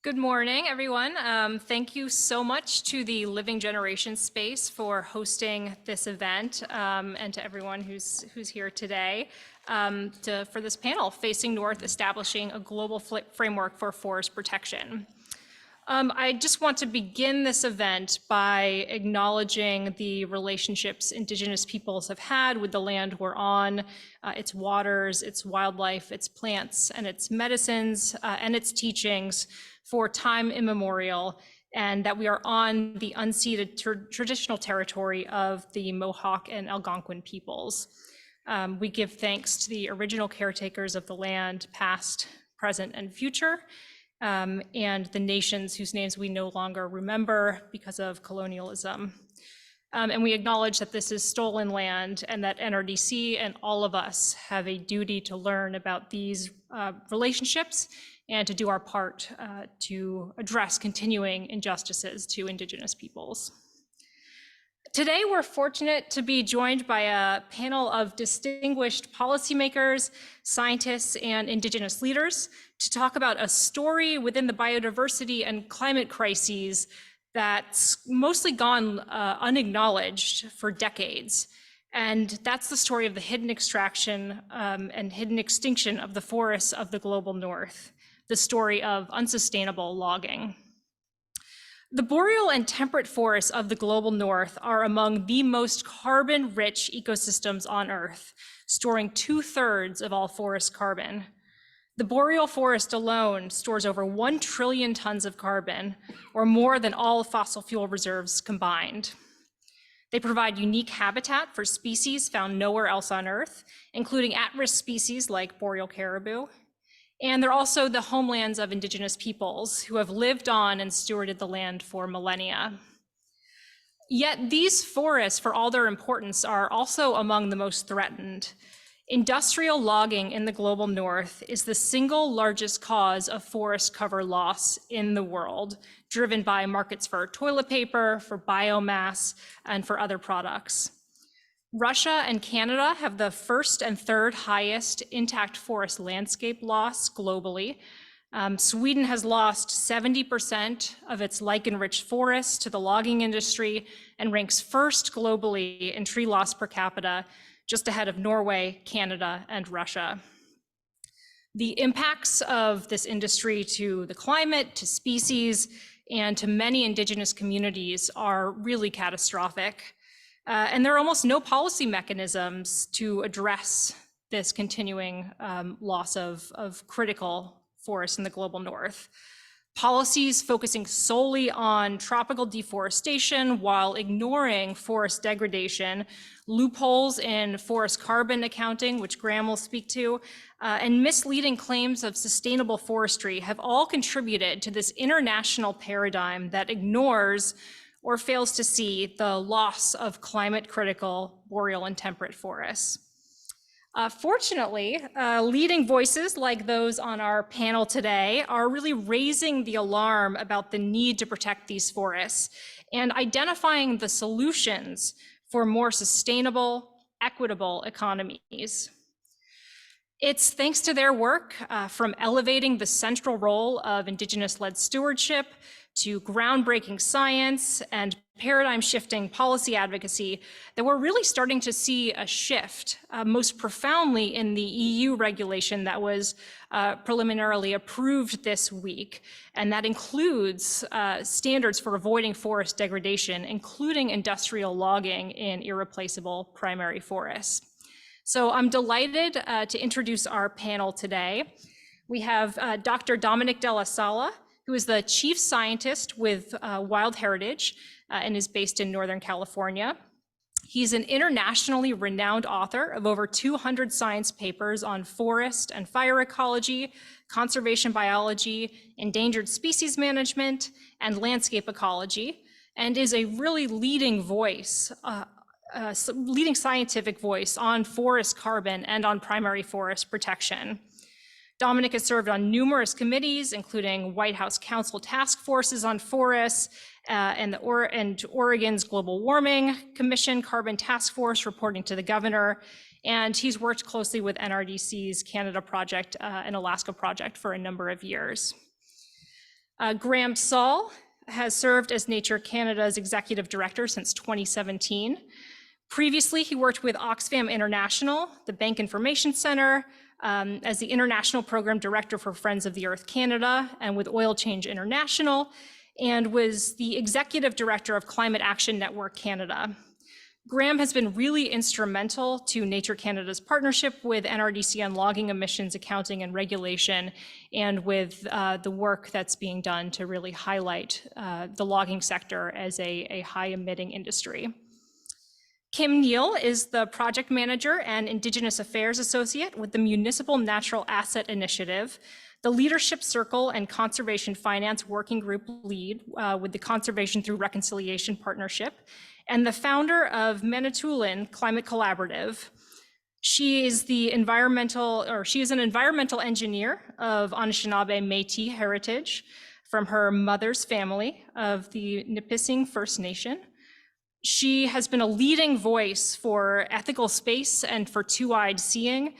Good morning, everyone. Thank you so much to the Living Generation Space for hosting this event, and to everyone who's here today for this panel, Facing North, Establishing a Global Framework for Forest Protection. I just want to begin this event by acknowledging the relationships Indigenous peoples have had with the land we're on, its waters, its wildlife, its plants, and its medicines, and its teachings for time immemorial, and that we are on the unceded traditional territory of the Mohawk and Algonquin peoples. We give thanks to the original caretakers of the land, past, present, and future, and the nations whose names we no longer remember because of colonialism. And we acknowledge that this is stolen land and that NRDC and all of us have a duty to learn about these relationships and to do our part to address continuing injustices to Indigenous peoples. Today, we're fortunate to be joined by a panel of distinguished policymakers, scientists, and Indigenous leaders to talk about a story within the biodiversity and climate crises that's mostly gone unacknowledged for decades. And that's the story of the hidden extraction and hidden extinction of the forests of the global north, the story of unsustainable logging. The boreal and temperate forests of the global north are among the most carbon-rich ecosystems on Earth, storing 2/3 of all forest carbon. The boreal forest alone stores over 1 trillion tons of carbon, or more than all fossil fuel reserves combined. They provide unique habitat for species found nowhere else on Earth, including at-risk species like boreal caribou. And they're also the homelands of Indigenous peoples who have lived on and stewarded the land for millennia. Yet these forests, for all their importance, are also among the most threatened. Industrial logging in the global north is the single largest cause of forest cover loss in the world, driven by markets for toilet paper, for biomass, and for other products. Russia and Canada have the first and third highest intact forest landscape loss globally. Sweden has lost 70% of its lichen-rich forests to the logging industry and ranks first globally in tree loss per capita, just ahead of Norway, Canada, and Russia. The impacts of this industry to the climate, to species, and to many Indigenous communities are really catastrophic. And there are almost no policy mechanisms to address this continuing loss of critical forests in the global north. Policies focusing solely on tropical deforestation while ignoring forest degradation, loopholes in forest carbon accounting, which Graham will speak to, and misleading claims of sustainable forestry have all contributed to this international paradigm that ignores or fails to see the loss of climate-critical boreal and temperate forests. Fortunately, leading voices like those on our panel today are really raising the alarm about the need to protect these forests and identifying the solutions for more sustainable, equitable economies. It's thanks to their work, from elevating the central role of Indigenous-led stewardship to groundbreaking science and paradigm-shifting policy advocacy, that we're really starting to see a shift, most profoundly in the EU regulation that was preliminarily approved this week. And that includes standards for avoiding forest degradation, including industrial logging in irreplaceable primary forests. So I'm delighted to introduce our panel today. We have Dr. Dominic Della Sala, who is the chief scientist with Wild Heritage and is based in Northern California. He's an internationally renowned author of over 200 science papers on forest and fire ecology, conservation biology, endangered species management, and landscape ecology, and is a really leading voice, leading scientific voice on forest carbon and on primary forest protection. Dominic has served on numerous committees, including White House Council task forces on forests and Oregon's Global Warming Commission Carbon Task Force reporting to the governor. And he's worked closely with NRDC's Canada Project and Alaska Project for a number of years. Graham Saul has served as Nature Canada's Executive Director since 2017. Previously, he worked with Oxfam International, the Bank Information Center, as the International Program Director for Friends of the Earth Canada, and with Oil Change International, and was the Executive Director of Climate Action Network Canada. Graham has been really instrumental to Nature Canada's partnership with NRDC on logging emissions accounting and regulation, and with the work that's being done to really highlight the logging sector as a high-emitting industry. Kim Neale is the Project Manager and Indigenous Affairs Associate with the Municipal Natural Asset Initiative, the Leadership Circle and Conservation Finance Working Group lead with the Conservation Through Reconciliation Partnership, and the founder of Manitoulin Climate Collaborative. She is an environmental engineer of Anishinaabe Métis heritage from her mother's family of the Nipissing First Nation. She has been a leading voice for ethical space and for two-eyed seeing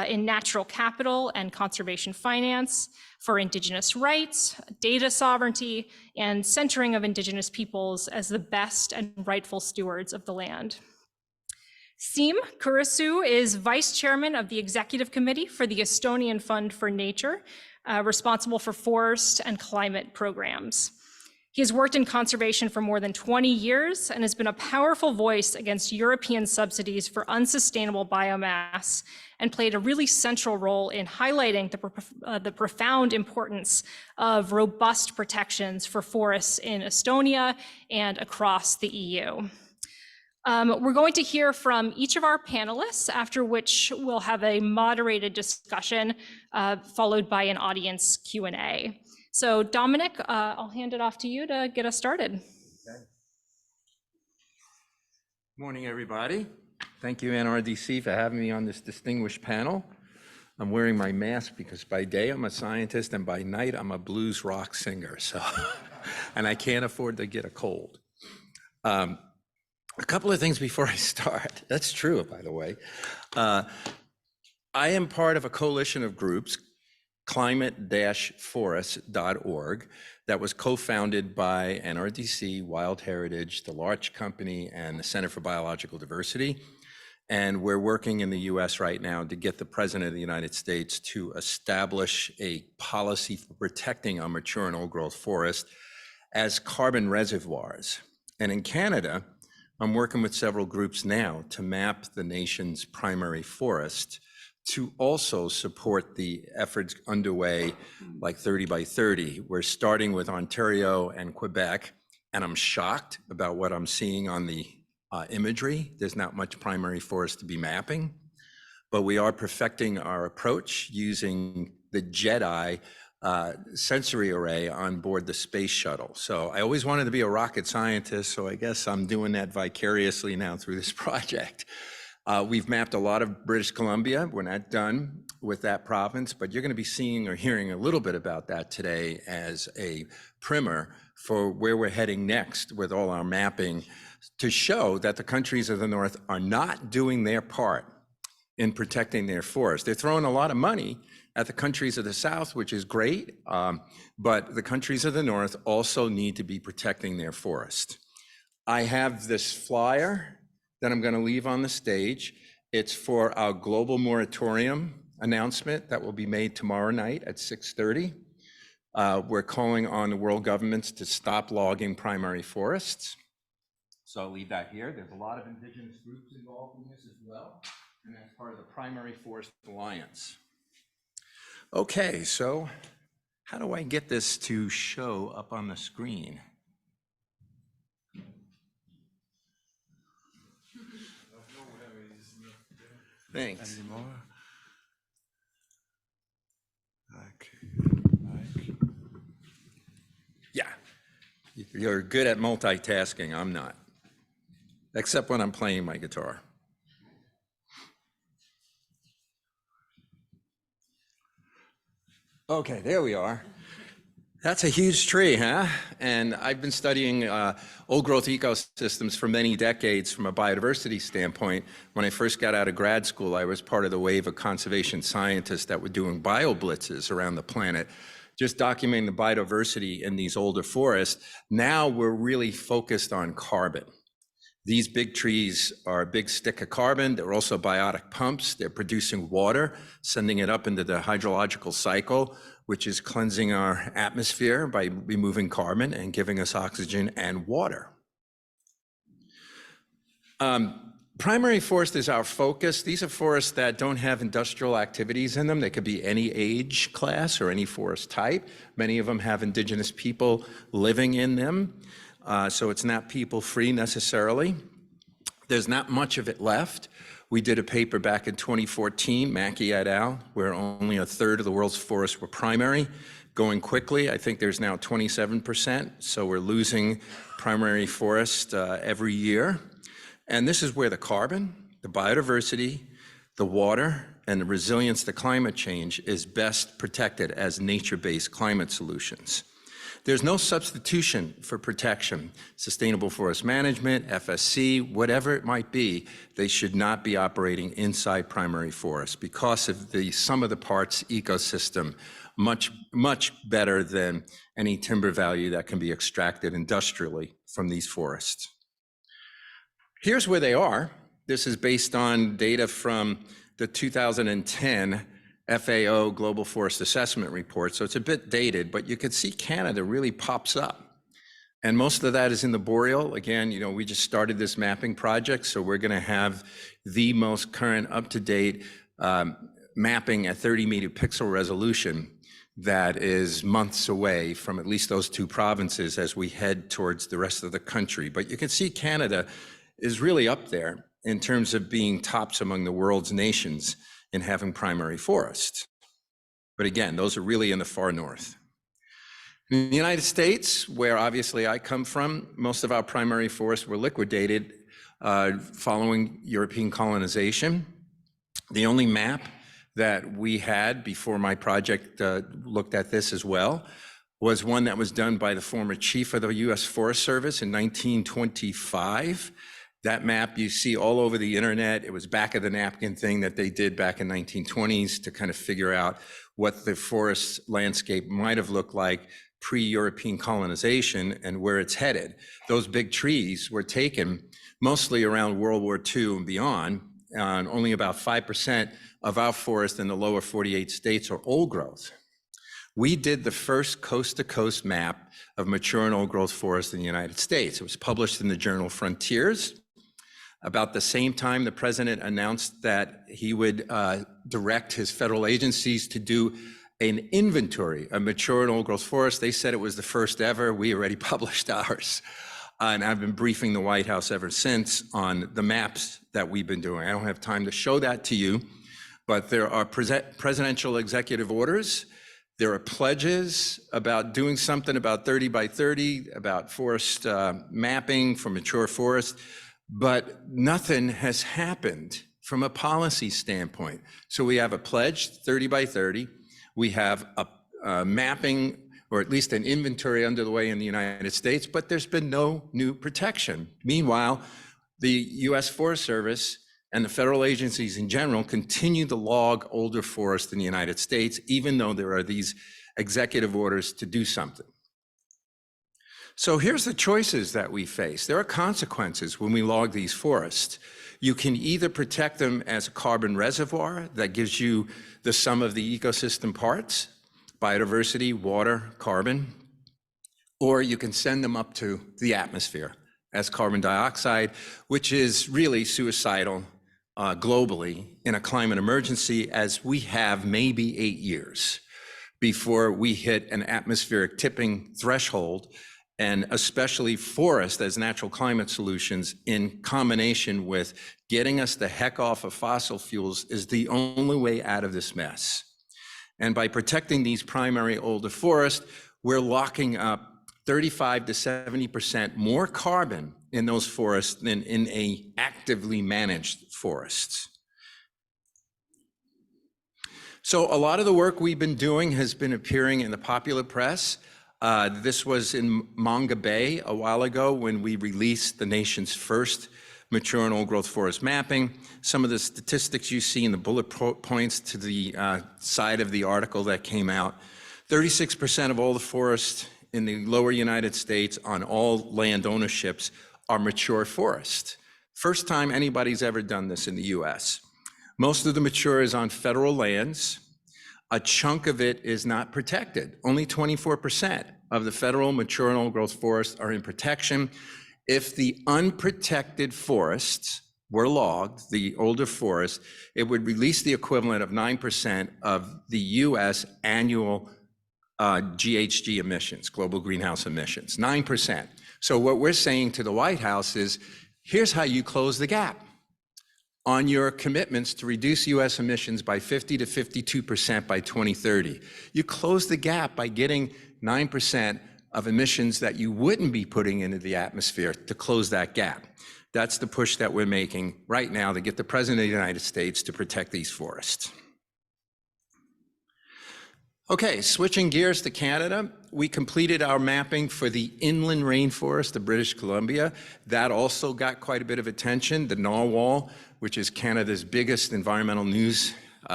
in natural capital and conservation finance, for Indigenous rights, data sovereignty, and centering of Indigenous peoples as the best and rightful stewards of the land. Siim Kurisu is Vice Chairman of the Executive Committee for the Estonian Fund for Nature, responsible for forest and climate programs. He has worked in conservation for more than 20 years and has been a powerful voice against European subsidies for unsustainable biomass, and played a really central role in highlighting the profound importance of robust protections for forests in Estonia and across the EU. We're going to hear from each of our panelists, after which we'll have a moderated discussion followed by an audience Q&A. So Dominic, I'll hand it off to you to get us started. Okay. Morning, everybody. Thank you, NRDC, for having me on this distinguished panel. I'm wearing my mask because by day I'm a scientist and by night I'm a blues rock singer, so, and I can't afford to get a cold. A couple of things before I start. That's true, by the way. I am part of a coalition of groups, climate-forest.org, that was co-founded by NRDC, Wild Heritage, the Larch Company, and the Center for Biological Diversity. And we're working in the US right now to get the President of the United States to establish a policy for protecting our mature and old growth forest as carbon reservoirs. And in Canada, I'm working with several groups now to map the nation's primary forest to also support the efforts underway like 30 by 30. We're starting with Ontario and Quebec, and I'm shocked about what I'm seeing on the imagery. There's not much primary forest to be mapping, but we are perfecting our approach using the JEDI sensory array on board the space shuttle. So I always wanted to be a rocket scientist, so I guess I'm doing that vicariously now through this project. We've mapped a lot of British Columbia. We're not done with that province, but you're going to be seeing or hearing a little bit about that today as a primer for where we're heading next with all our mapping, to show that the countries of the North are not doing their part in protecting their forests. They're throwing a lot of money at the countries of the South, which is great, but the countries of the North also need to be protecting their forest. I have this flyer that I'm going to leave on the stage. It's for our global moratorium announcement that will be made tomorrow night at 6:30. We're calling on the world governments to stop logging primary forests. So I'll leave that here. There's a lot of Indigenous groups involved in this as well, and that's part of the Primary Forest Alliance. Okay, so how do I get this to show up on the screen? Thanks. Yeah, you're good at multitasking. I'm not, except when I'm playing my guitar. Okay, there we are. That's a huge tree, huh? And I've been studying old growth ecosystems for many decades from a biodiversity standpoint. When I first got out of grad school, I was part of the wave of conservation scientists that were doing bio blitzes around the planet, just documenting the biodiversity in these older forests. Now we're really focused on carbon. These big trees are a big stick of carbon. They're also biotic pumps. They're producing water, sending it up into the hydrological cycle, which is cleansing our atmosphere by removing carbon and giving us oxygen and water. Primary forest is our focus. These are forests that don't have industrial activities in them. They could be any age class or any forest type. Many of them have indigenous people living in them. So it's not people-free necessarily. There's not much of it left. We did a paper back in 2014, Mackey et al., where only a third of the world's forests were primary. Going quickly, I think there's now 27%, so we're losing primary forest every year. And this is where the carbon, the biodiversity, the water, and the resilience to climate change is best protected as nature-based climate solutions. There's no substitution for protection. Sustainable forest management, FSC, whatever it might be, they should not be operating inside primary forests because of the sum of the parts ecosystem, much better than any timber value that can be extracted industrially from these forests. Here's where they are. This is based on data from the 2010 FAO Global Forest Assessment Report, so it's a bit dated, but you can see Canada really pops up. And most of that is in the Boreal. Again, we just started this mapping project, so we're gonna have the most current up-to-date mapping at 30 megapixel resolution that is months away from at least those two provinces as we head towards the rest of the country. But you can see Canada is really up there in terms of being tops among the world's nations in having primary forests. But again, those are really in the far north. In the United States, where obviously I come from, most of our primary forests were liquidated following European colonization. The only map that we had before my project looked at this as well was one that was done by the former chief of the US Forest Service in 1925. That map you see all over the internet. It was back of the napkin thing that they did back in 1920s to kind of figure out what the forest landscape might have looked like pre-European colonization and where it's headed. Those big trees were taken mostly around World War II and beyond, and only about 5% of our forest in the lower 48 states are old growth. We did the first coast-to-coast map of mature and old-growth forests in the United States. It was published in the journal Frontiers. About the same time, the president announced that he would direct his federal agencies to do an inventory of mature and old-growth forests. They said it was the first ever. We already published ours. And I've been briefing the White House ever since on the maps that we've been doing. I don't have time to show that to you, but there are presidential executive orders. There are pledges about doing something about 30 by 30, about forest mapping for mature forests, but nothing has happened from a policy standpoint. So we have a pledge, 30 by 30. We have a mapping, or at least an inventory underway in the United States, but there's been no new protection. Meanwhile, the US Forest Service and the federal agencies in general continue to log older forests in the United States, even though there are these executive orders to do something. So here's the choices that we face. There are consequences when we log these forests. You can either protect them as a carbon reservoir that gives you the sum of the ecosystem parts, biodiversity, water, carbon, or you can send them up to the atmosphere as carbon dioxide, which is really suicidal globally in a climate emergency, as we have maybe 8 years before we hit an atmospheric tipping threshold, and especially forest as natural climate solutions in combination with getting us the heck off of fossil fuels is the only way out of this mess. And by protecting these primary older forests, we're locking up 35 to 70% more carbon in those forests than in a actively managed forests. So a lot of the work we've been doing has been appearing in the popular press. This was in Manga Bay a while ago when we released the nation's first mature and old growth forest mapping. Some of the statistics you see in the bullet points to the side of the article that came out. 36% of all the forests in the lower United States on all land ownerships are mature forest. First time anybody's ever done this in the US. Most of the mature is on federal lands. A chunk of it is not protected. Only 24% of the federal mature and old growth forests are in protection. If the unprotected forests were logged, the older forests, it would release the equivalent of 9% of the US annual GHG emissions, global greenhouse emissions, 9%. So what we're saying to the White House is, here's how you close the gap on your commitments to reduce US emissions by 50 to 52% by 2030. You close the gap by getting 9% of emissions that you wouldn't be putting into the atmosphere to close that gap. That's the push that we're making right now to get the President of the United States to protect these forests. Okay, switching gears to Canada, we completed our mapping for the inland rainforest of British Columbia. That also got quite a bit of attention. The Narwhal, which is Canada's biggest environmental news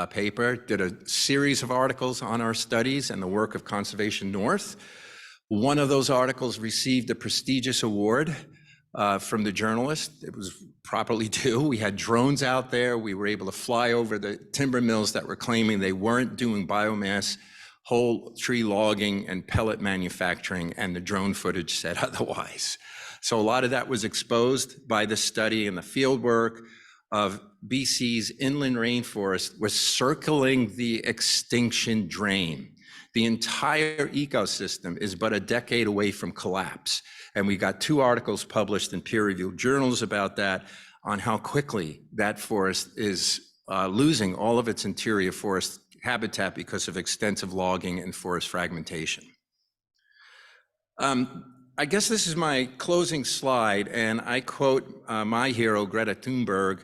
paper, did a series of articles on our studies and the work of Conservation North. One of those articles received a prestigious award from the journalist. It was properly due. We had drones out there. We were able to fly over the timber mills that were claiming they weren't doing biomass, whole tree logging and pellet manufacturing, and the drone footage said otherwise. So a lot of that was exposed by the study and the field work of BC's inland rainforest was circling the extinction drain. The entire ecosystem is but a decade away from collapse. And we got 2 articles published in peer-reviewed journals about that, on how quickly that forest is losing all of its interior forest habitat because of extensive logging and forest fragmentation. I guess this is my closing slide, and I quote my hero, Greta Thunberg.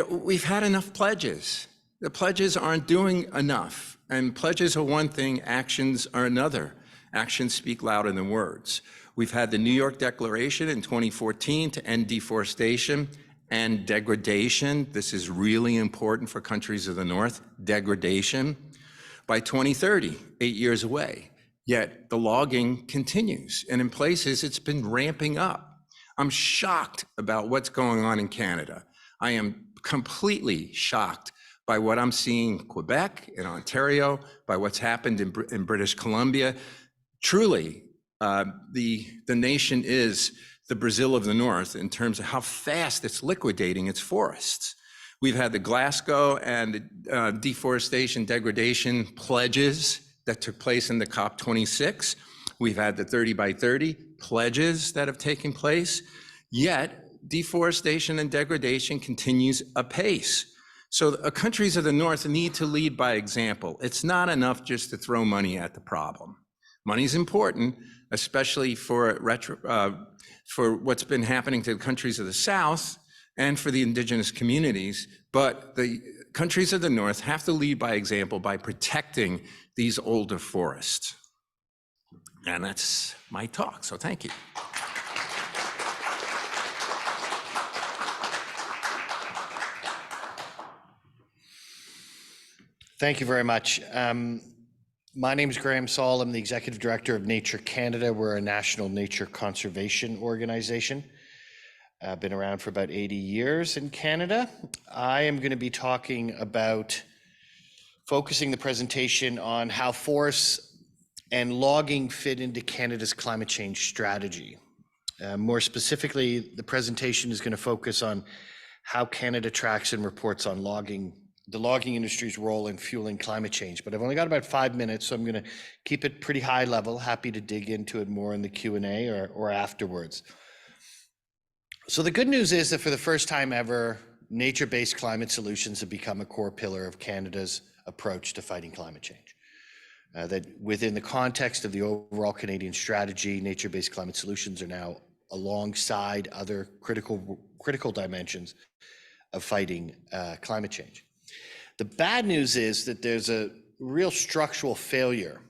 We've had enough pledges. The pledges aren't doing enough, and pledges are one thing, actions are another. Actions speak louder than words. We've had the New York Declaration in 2014 to end deforestation and degradation. This is really important for countries of the North, degradation. By 2030, 8 years away. Yet the logging continues, and in places it's been ramping up. I'm shocked about what's going on in Canada. I am completely shocked by what I'm seeing in Quebec, in Ontario, by what's happened in British Columbia. Truly, the nation is the Brazil of the North in terms of how fast it's liquidating its forests. We've had the Glasgow and the deforestation degradation pledges that took place in the COP26. We've had the 30 by 30 pledges that have taken place, yet deforestation and degradation continues apace. So countries of the North need to lead by example. It's not enough just to throw money at the problem. Money's important, especially for what's been happening to the countries of the South and for the indigenous communities, but the countries of the North have to lead by example by protecting these older forests. And that's my talk, so thank you. Thank you very much. My name is Saul. I'm the Executive Director of Nature Canada. We're a national nature conservation organization. I've been around for about 80 years in Canada. I am going to be talking about focusing the presentation on how forests and logging fit into Canada's climate change strategy. More specifically, the presentation is going to focus on how Canada tracks and reports on the logging industry's role in fueling climate change. But I've only got about 5 minutes, so I'm going to keep it pretty high level. Happy to dig into it more in the Q&A or afterwards. So the good news is that for the first time ever, nature-based climate solutions have become a core pillar of Canada's approach to fighting climate change. That within the context of the overall Canadian strategy, nature-based climate solutions are now alongside other critical dimensions of fighting climate change. The bad news is that there's a real structural failure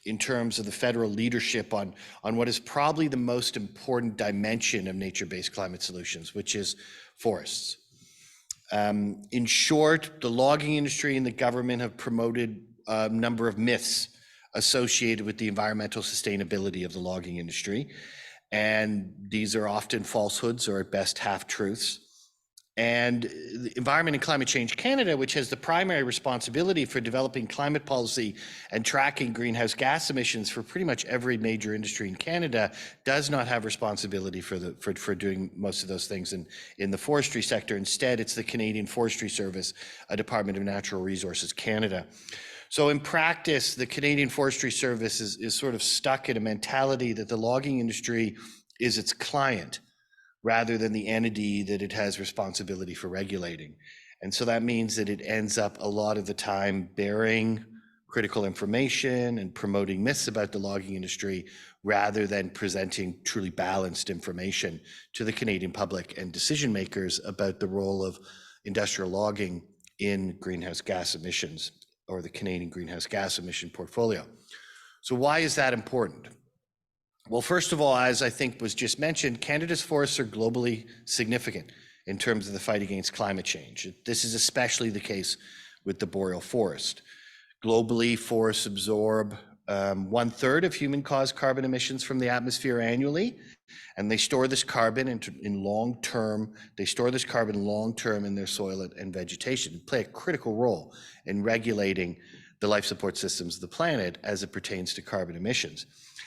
in terms of the federal leadership on what is probably the most important dimension of nature-based climate solutions, which is forests. In short, the logging industry and the government have promoted a number of myths associated with the environmental sustainability of the logging industry. And these are often falsehoods or at best half-truths. And the Environment and Climate Change Canada, which has the primary responsibility for developing climate policy and tracking greenhouse gas emissions for pretty much every major industry in Canada, does not have responsibility for doing most of those things in the forestry sector. Instead, it's the Canadian Forestry Service, a Department of Natural Resources Canada. So in practice, the Canadian Forestry Service is sort of stuck in a mentality that the logging industry is its client, rather than the entity that it has responsibility for regulating. And so that means that it ends up a lot of the time bearing critical information and promoting myths about the logging industry, rather than presenting truly balanced information to the Canadian public and decision makers about the role of industrial logging in greenhouse gas emissions, or the Canadian greenhouse gas emission portfolio. So why is that important? Well, first of all, as I think was just mentioned, Canada's forests are globally significant in terms of the fight against climate change. This is especially the case with the Boreal forest. Globally, forests absorb 1/3 of human-caused carbon emissions from the atmosphere annually, and they store this carbon in long-term. They store this carbon long-term in their soil and vegetation, and play a critical role in regulating the life support systems of the planet as it pertains to carbon emissions.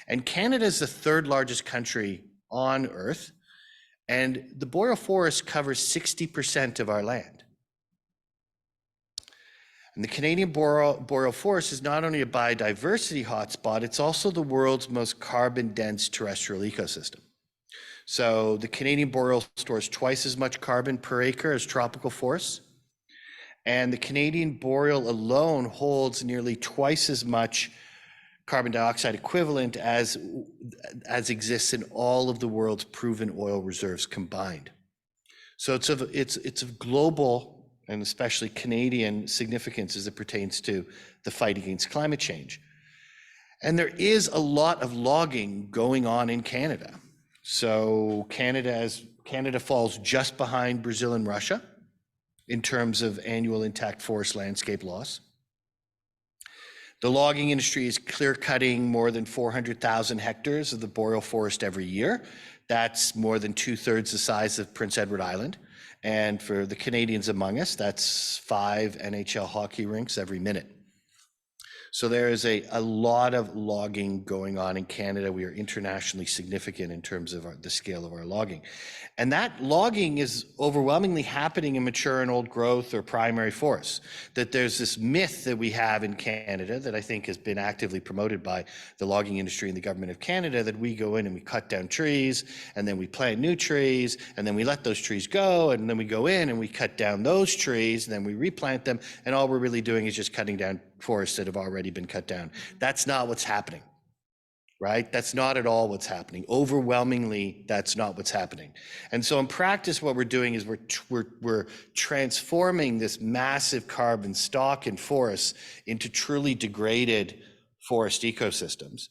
And Canada is the third largest country on Earth, and the Boreal forest covers 60% of our land. And the Canadian Boreal forest is not only a biodiversity hotspot, it's also the world's most carbon-dense terrestrial ecosystem. So the Canadian Boreal stores twice as much carbon per acre as tropical forests. And the Canadian Boreal alone holds nearly twice as much carbon dioxide equivalent as exists in all of the world's proven oil reserves combined. So it's of global and especially Canadian significance as it pertains to the fight against climate change. And there is a lot of logging going on in Canada. So Canada falls just behind Brazil and Russia in terms of annual intact forest landscape loss. The logging industry is clear-cutting more than 400,000 hectares of the Boreal forest every year. That's more than 2/3 the size of Prince Edward Island. And for the Canadians among us, that's 5 NHL hockey rinks every minute. So there is a lot of logging going on in Canada. We are internationally significant in terms of the scale of our logging. And that logging is overwhelmingly happening in mature and old growth or primary forests. That there's this myth that we have in Canada that I think has been actively promoted by the logging industry and the government of Canada, that we go in and we cut down trees, and then we plant new trees, and then we let those trees go, and then we go in and we cut down those trees, and then we replant them, and all we're really doing is just cutting down forests that have already been cut down. That's not what's happening, right? That's not at all what's happening. Overwhelmingly, that's not what's happening. And so in practice, what we're doing is we're transforming this massive carbon stock in forests into truly degraded forest ecosystems.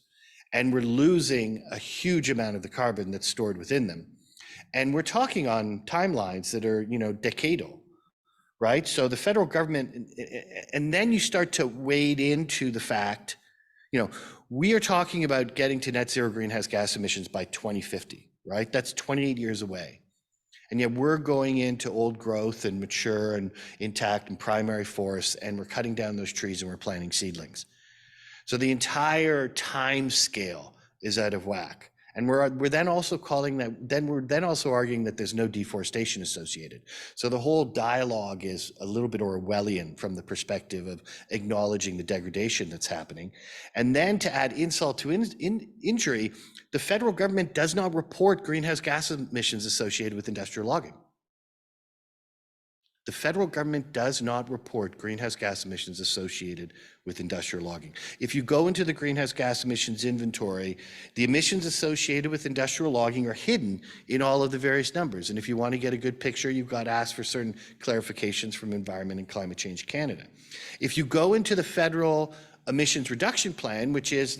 And we're losing a huge amount of the carbon that's stored within them. And we're talking on timelines that are, decadal. Right? So the federal government, and then you start to wade into the fact, we are talking about getting to net zero greenhouse gas emissions by 2050, right? That's 28 years away. And yet we're going into old growth and mature and intact and primary forests, and we're cutting down those trees and we're planting seedlings. So the entire time scale is out of whack. And we're then also we're also arguing that there's no deforestation associated. So the whole dialogue is a little bit Orwellian from the perspective of acknowledging the degradation that's happening. And then to add insult to injury, the federal government does not report greenhouse gas emissions associated with industrial logging. The federal government does not report greenhouse gas emissions associated with industrial logging. If you go into the greenhouse gas emissions inventory, the emissions associated with industrial logging are hidden in all of the various numbers. And if you want to get a good picture, you've got to ask for certain clarifications from Environment and Climate Change Canada. If you go into the federal emissions reduction plan, which is,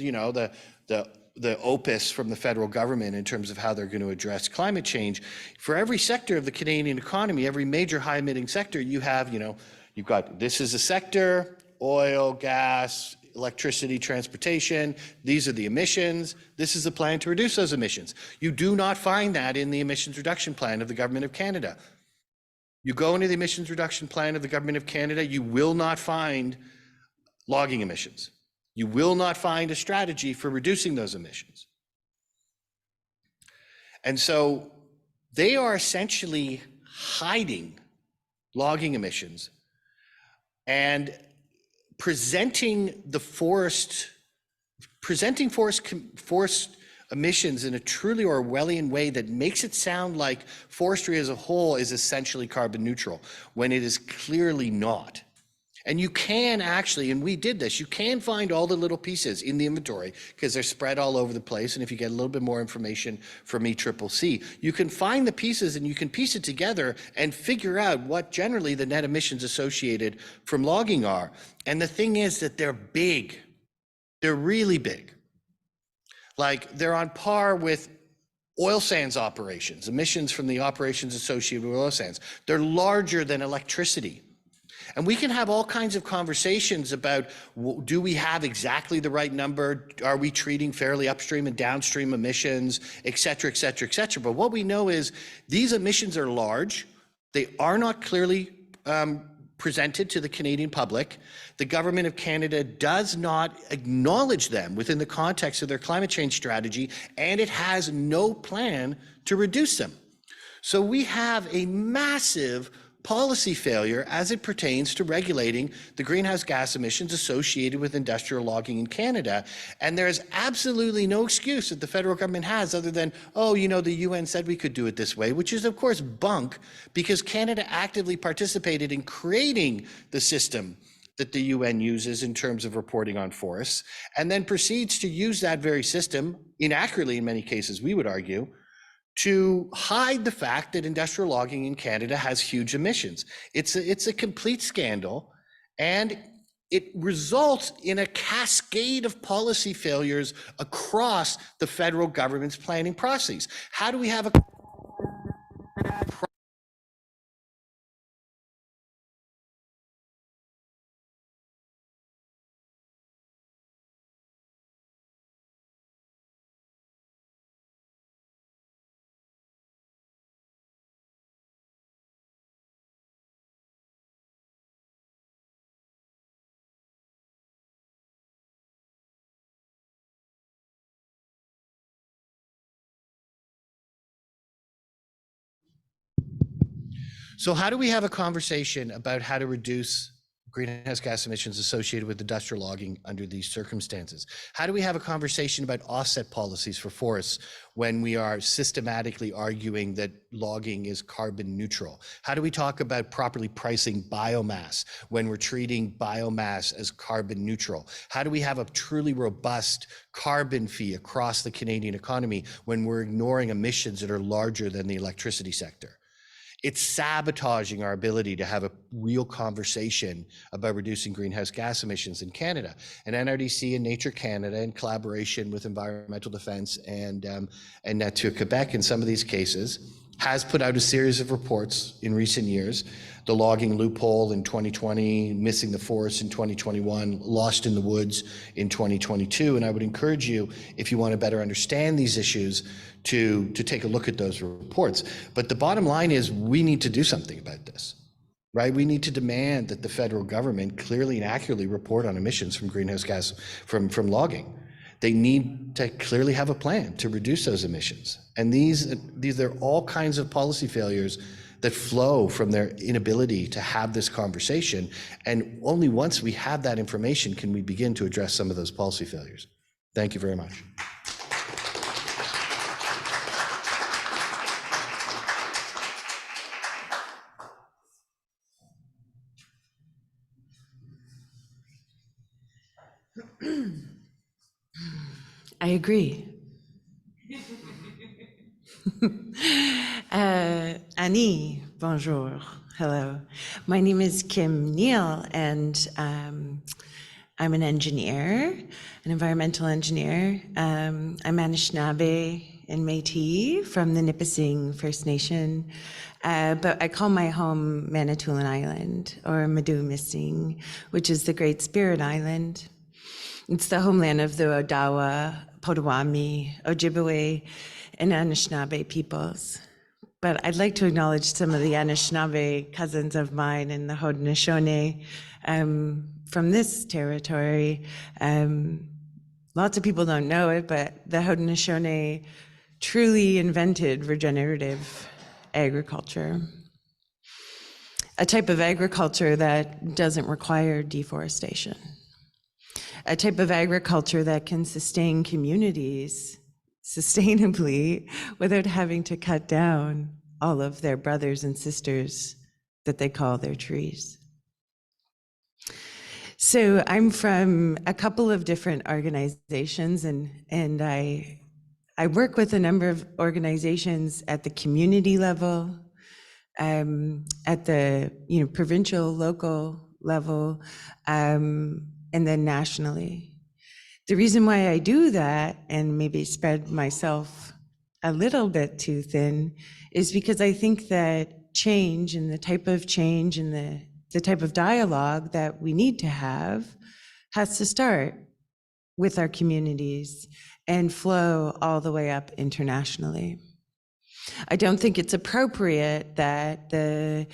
the opus from the federal government in terms of how they're going to address climate change, for every sector of the Canadian economy, every major high emitting sector, you have, you've got, this is a sector, oil, gas, electricity, transportation. These are the emissions. This is the plan to reduce those emissions. You do not find that in the emissions reduction plan of the Government of Canada. You go into the emissions reduction plan of the Government of Canada, you will not find logging emissions. You will not find a strategy for reducing those emissions. And so they are essentially hiding logging emissions and presenting forest emissions in a truly Orwellian way that makes it sound like forestry as a whole is essentially carbon neutral, when it is clearly not. And you can actually, and we did this, you can find all the little pieces in the inventory because they're spread all over the place. And if you get a little bit more information from ECCC, you can find the pieces and you can piece it together and figure out what generally the net emissions associated from logging are. And the thing is that they're big. They're really big. Like they're on par with oil sands operations, emissions from the operations associated with oil sands. They're larger than electricity. And we can have all kinds of conversations about, do we have exactly the right number? Are we treating fairly upstream and downstream emissions, et cetera, et cetera, et cetera. But what we know is these emissions are large. They are not clearly presented to the Canadian public. The Government of Canada does not acknowledge them within the context of their climate change strategy, and it has no plan to reduce them. So we have a massive policy failure as it pertains to regulating the greenhouse gas emissions associated with industrial logging in Canada. And there's absolutely no excuse that the federal government has other than, oh, you know, the UN said we could do it this way, which is of course bunk, because Canada actively participated in creating the system that the UN uses in terms of reporting on forests, and then proceeds to use that very system, inaccurately in many cases, we would argue, to hide the fact that industrial logging in Canada has huge emissions. It's a complete scandal, and it results in a cascade of policy failures across the federal government's planning process. How do we have a So how do we have a conversation about how to reduce greenhouse gas emissions associated with industrial logging under these circumstances? How do we have a conversation about offset policies for forests when we are systematically arguing that logging is carbon neutral? How do we talk about properly pricing biomass when we're treating biomass as carbon neutral? How do we have a truly robust carbon fee across the Canadian economy when we're ignoring emissions that are larger than the electricity sector? It's sabotaging our ability to have a real conversation about reducing greenhouse gas emissions in Canada. And NRDC and Nature Canada, in collaboration with Environmental Defence and Nature Quebec in some of these cases, has put out a series of reports in recent years. The logging loophole in 2020, missing the forest in 2021, lost in the woods in 2022. And I would encourage you, if you want to better understand these issues, to take a look at those reports. But the bottom line is we need to do something about this, right? We need to demand that the federal government clearly and accurately report on emissions from greenhouse gas from logging. They need to clearly have a plan to reduce those emissions. And these are all kinds of policy failures that flow from their inability to have this conversation. And only once we have that information can we begin to address some of those policy failures. Thank you very much. I agree. Annie, bonjour, hello. My name is Kim Neale, and I'm an engineer, an environmental engineer. I'm Anishinaabe and Métis from the Nipissing First Nation, but I call my home Manitoulin Island, or Medumising, which is the Great Spirit Island. It's the homeland of the Odawa, Potawatomi, Ojibwe, and Anishinaabe peoples. But I'd like to acknowledge some of the Anishinaabe cousins of mine and the Haudenosaunee from this territory. Lots of people don't know it, but the Haudenosaunee truly invented regenerative agriculture, a type of agriculture that doesn't require deforestation, a type of agriculture that can sustain communities sustainably without having to cut down all of their brothers and sisters that they call their trees. So I'm from a couple of different organizations, and I work with a number of organizations at the community level, at the provincial, local level, and then nationally. The reason why I do that, and maybe spread myself a little bit too thin, is because I think that change and the type of change and the type of dialogue that we need to have has to start with our communities and flow all the way up internationally. I don't think it's appropriate that the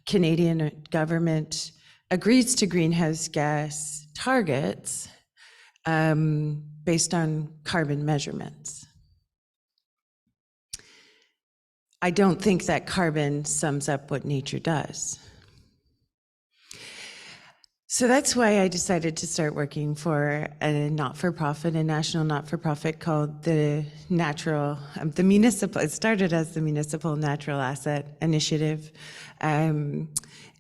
Canadian government agrees to greenhouse gas targets based on carbon measurements. I don't think that carbon sums up what nature does. So that's why I decided to start working for a not-for-profit, a national not-for-profit called the Municipal, it started as the Municipal Natural Asset Initiative.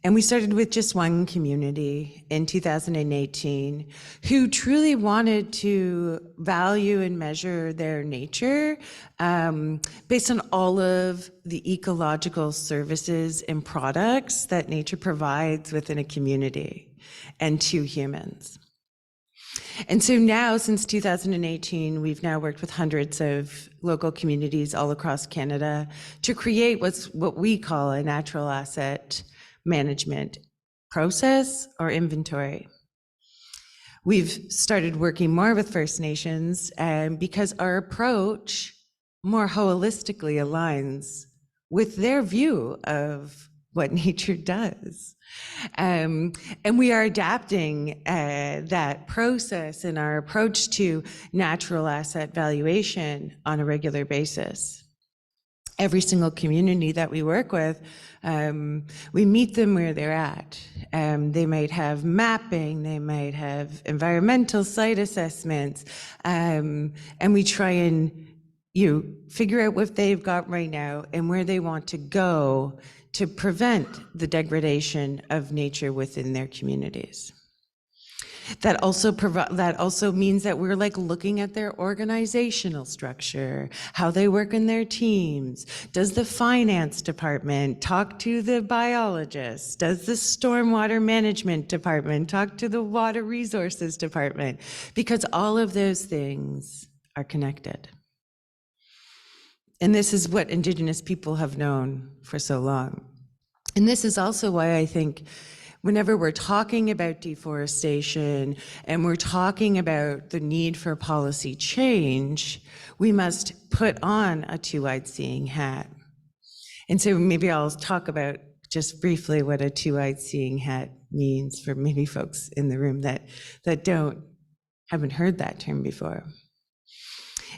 And we started with just one community in 2018 who truly wanted to value and measure their nature based on all of the ecological services and products that nature provides within a community and to humans. And so now, since 2018, we've now worked with hundreds of local communities all across Canada to create what we call a natural asset management process or inventory. We've started working more with First Nations because our approach more holistically aligns with their view of what nature does. And we are adapting that process in our approach to natural asset valuation on a regular basis. Every single community that we work with, we meet them where they're at. They might have mapping, they might have environmental site assessments, and we try and figure out what they've got right now and where they want to go to prevent the degradation of nature within their communities. That also means that we're looking at their organizational structure, how they work in their teams. Does the finance department talk to the biologists? Does the stormwater management department talk to the water resources department? Because all of those things are connected. And this is what Indigenous people have known for so long. And this is also why I think whenever we're talking about deforestation and we're talking about the need for policy change, we must put on a two-eyed seeing hat. And so maybe I'll talk about just briefly what a two-eyed seeing hat means for maybe folks in the room that haven't heard that term before.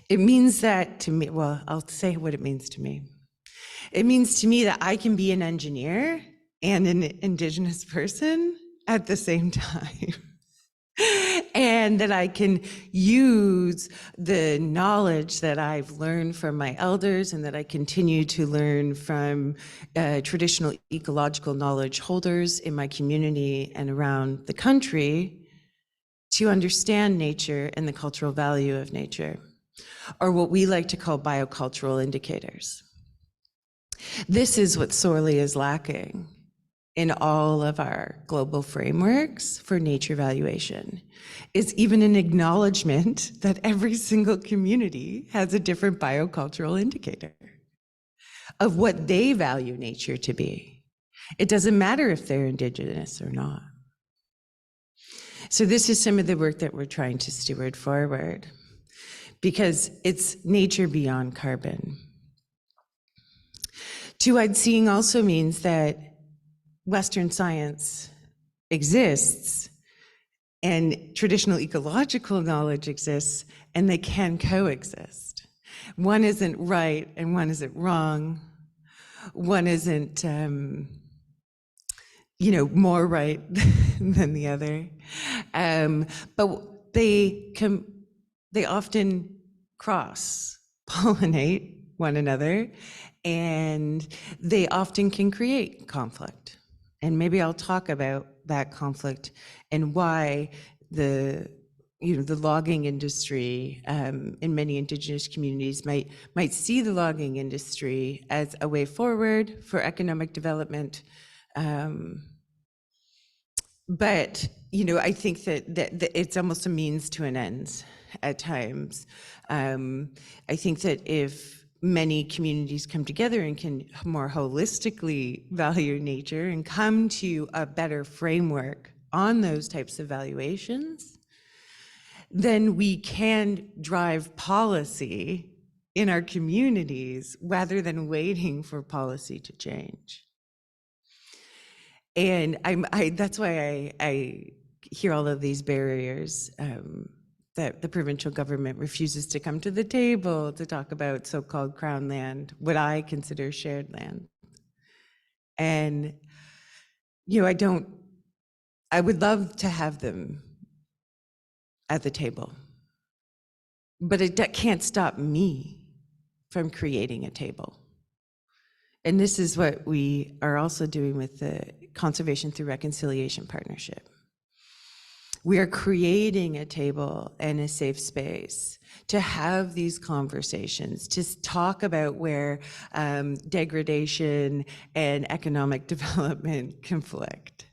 It means that to me, well, I'll say what it means to me. It means to me that I can be an engineer and an Indigenous person at the same time. And that I can use the knowledge that I've learned from my elders and that I continue to learn from traditional ecological knowledge holders in my community and around the country to understand nature and the cultural value of nature, or what we like to call biocultural indicators. This is what sorely is lacking in all of our global frameworks for nature valuation, is even an acknowledgement that every single community has a different biocultural indicator of what they value nature to be. It doesn't matter if they're Indigenous or not. So this is some of the work that we're trying to steward forward, because it's nature beyond carbon. Two-eyed seeing also means that Western science exists and traditional ecological knowledge exists, and they can coexist. One isn't right and one isn't wrong. One isn't, more right than the other. But they often cross-pollinate one another, and they often can create conflict. And maybe I'll talk about that conflict and why the logging industry in many Indigenous communities might see the logging industry as a way forward for economic development. But I think that it's almost a means to an end at times. I think that if many communities come together and can more holistically value nature and come to a better framework on those types of valuations, then we can drive policy in our communities rather than waiting for policy to change. And that's why I hear all of these barriers that the provincial government refuses to come to the table to talk about so-called crown land, what I consider shared land. And, I would love to have them at the table, but that can't stop me from creating a table. And this is what we are also doing with the Conservation Through Reconciliation Partnership. We are creating a table and a safe space to have these conversations, to talk about where degradation and economic development conflict,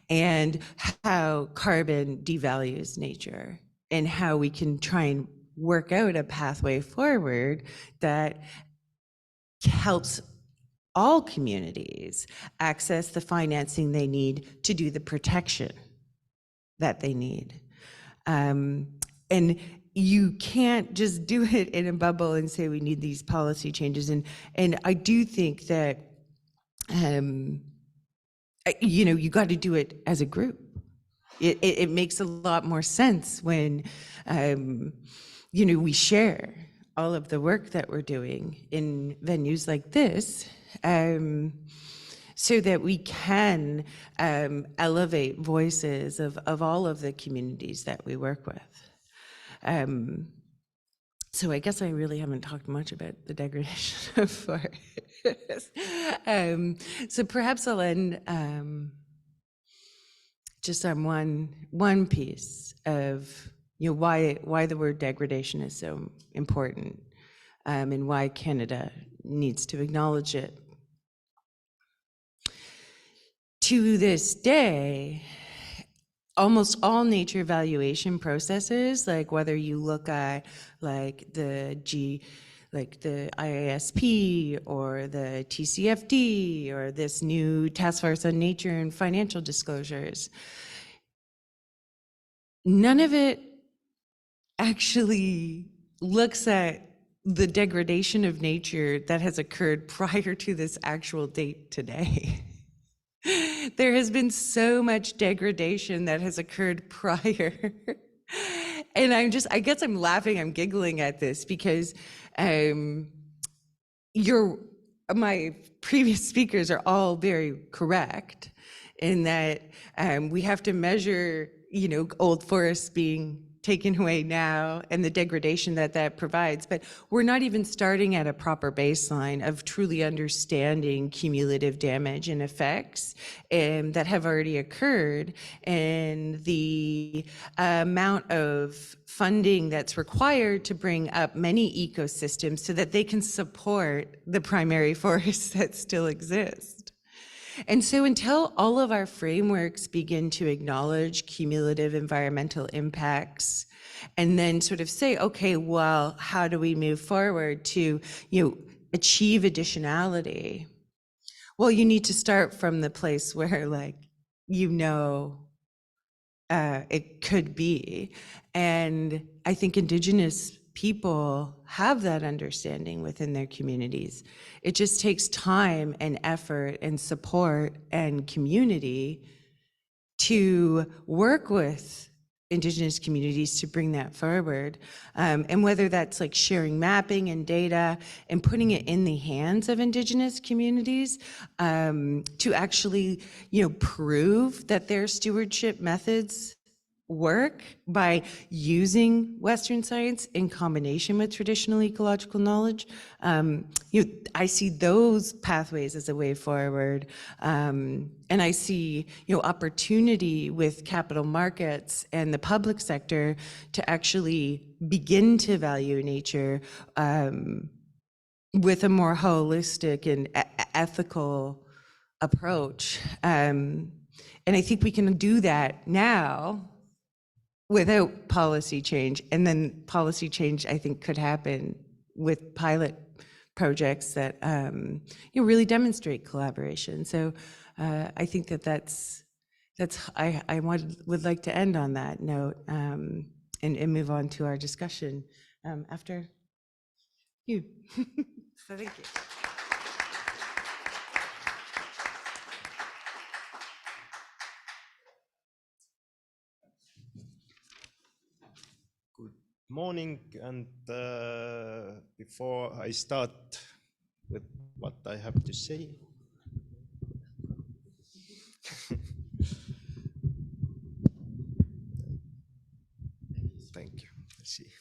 and how carbon devalues nature, and how we can try and work out a pathway forward that helps all communities access the financing they need to do the protection that they need. And you can't just do it in a bubble and say we need these policy changes. And I do think that, you got to do it as a group. It makes a lot more sense when, we share all of the work that we're doing in venues like this, so that we can elevate voices of all of the communities that we work with. So I guess I really haven't talked much about the degradation of forests. So perhaps I'll end just on one piece of why the word degradation is so important, and why Canada needs to acknowledge it. To this day, almost all nature valuation processes, like whether you look at the IASP or the TCFD or this new Task Force on Nature and Financial Disclosures, none of it actually looks at the degradation of nature that has occurred prior to this actual date today. There has been so much degradation that has occurred prior. And I guess I'm laughing, I'm giggling at this because my previous speakers are all very correct in that we have to measure, old forests being taken away now and the degradation that provides, but we're not even starting at a proper baseline of truly understanding cumulative damage and effects that have already occurred, and the amount of funding that's required to bring up many ecosystems so that they can support the primary forests that still exist. And so until all of our frameworks begin to acknowledge cumulative environmental impacts and then sort of say, okay, well, how do we move forward to, achieve additionality? Well, you need to start from the place where, it could be. And I think Indigenous people have that understanding within their communities. It just takes time and effort and support and community to work with Indigenous communities to bring that forward. And whether that's like sharing mapping and data and putting it in the hands of Indigenous communities to actually, prove that their stewardship methods work by using Western science in combination with traditional ecological knowledge. I see those pathways as a way forward. And I see, opportunity with capital markets and the public sector to actually begin to value nature with a more holistic and ethical approach. And I think we can do that now without policy change. And then policy change, I think, could happen with pilot projects that really demonstrate collaboration. So I think that's I would like to end on that note and move on to our discussion after you. So thank you. Morning, and before I start with what I have to say, thank you. Let's see.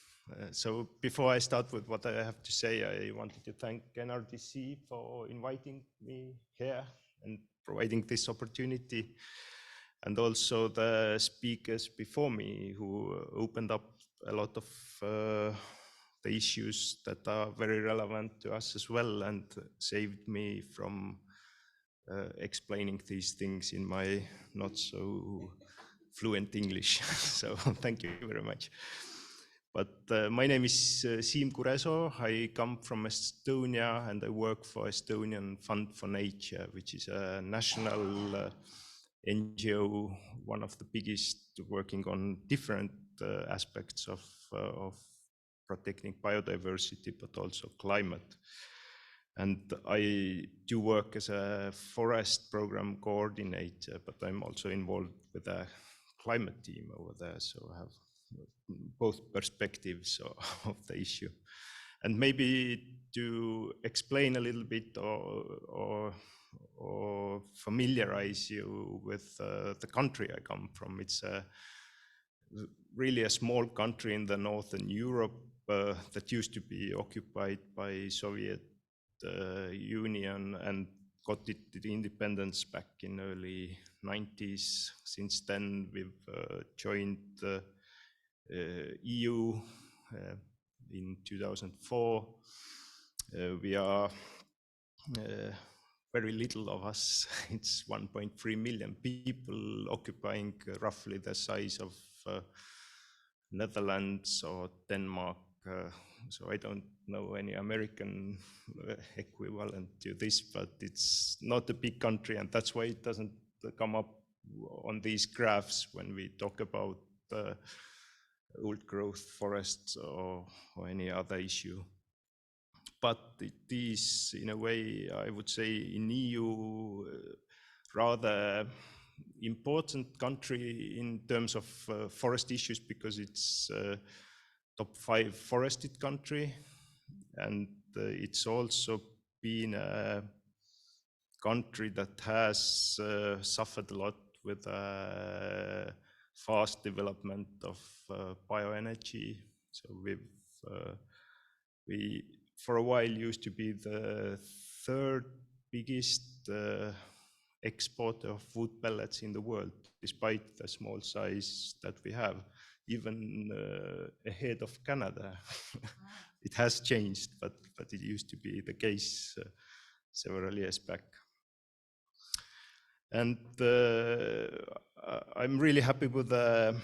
So before I start with what I have to say, I wanted to thank NRDC for inviting me here and providing this opportunity, and also the speakers before me who opened up a lot of the issues that are very relevant to us as well, and saved me from explaining these things in my not so fluent English. So thank you very much. But my name is Siim Kuresoo. I come from Estonia and I work for Estonian Fund for Nature, which is a national NGO, one of the biggest, working on different aspects of protecting biodiversity, but also climate. And I do work as a forest program coordinator, but I'm also involved with a climate team over there, so I have both perspectives of the issue. And maybe to explain a little bit or familiarize you with the country I come from. It's really a small country in the northern Europe that used to be occupied by Soviet Union and got the independence back in early 90s. Since then, we've joined the EU in 2004. We are very little of us. It's 1.3 million people occupying roughly the size of Netherlands or Denmark. So I don't know any American equivalent to this, but it's not a big country, and that's why it doesn't come up on these graphs when we talk about old growth forests or any other issue. But it is, in a way, I would say, in EU, rather important country in terms of forest issues, because it's top 5 forested country, and it's also been a country that has suffered a lot with fast development of bioenergy. So we for a while used to be the 3rd biggest exporter of wood pellets in the world, despite the small size that we have, even ahead of Canada. It has changed, but it used to be the case several years back. And I'm really happy with the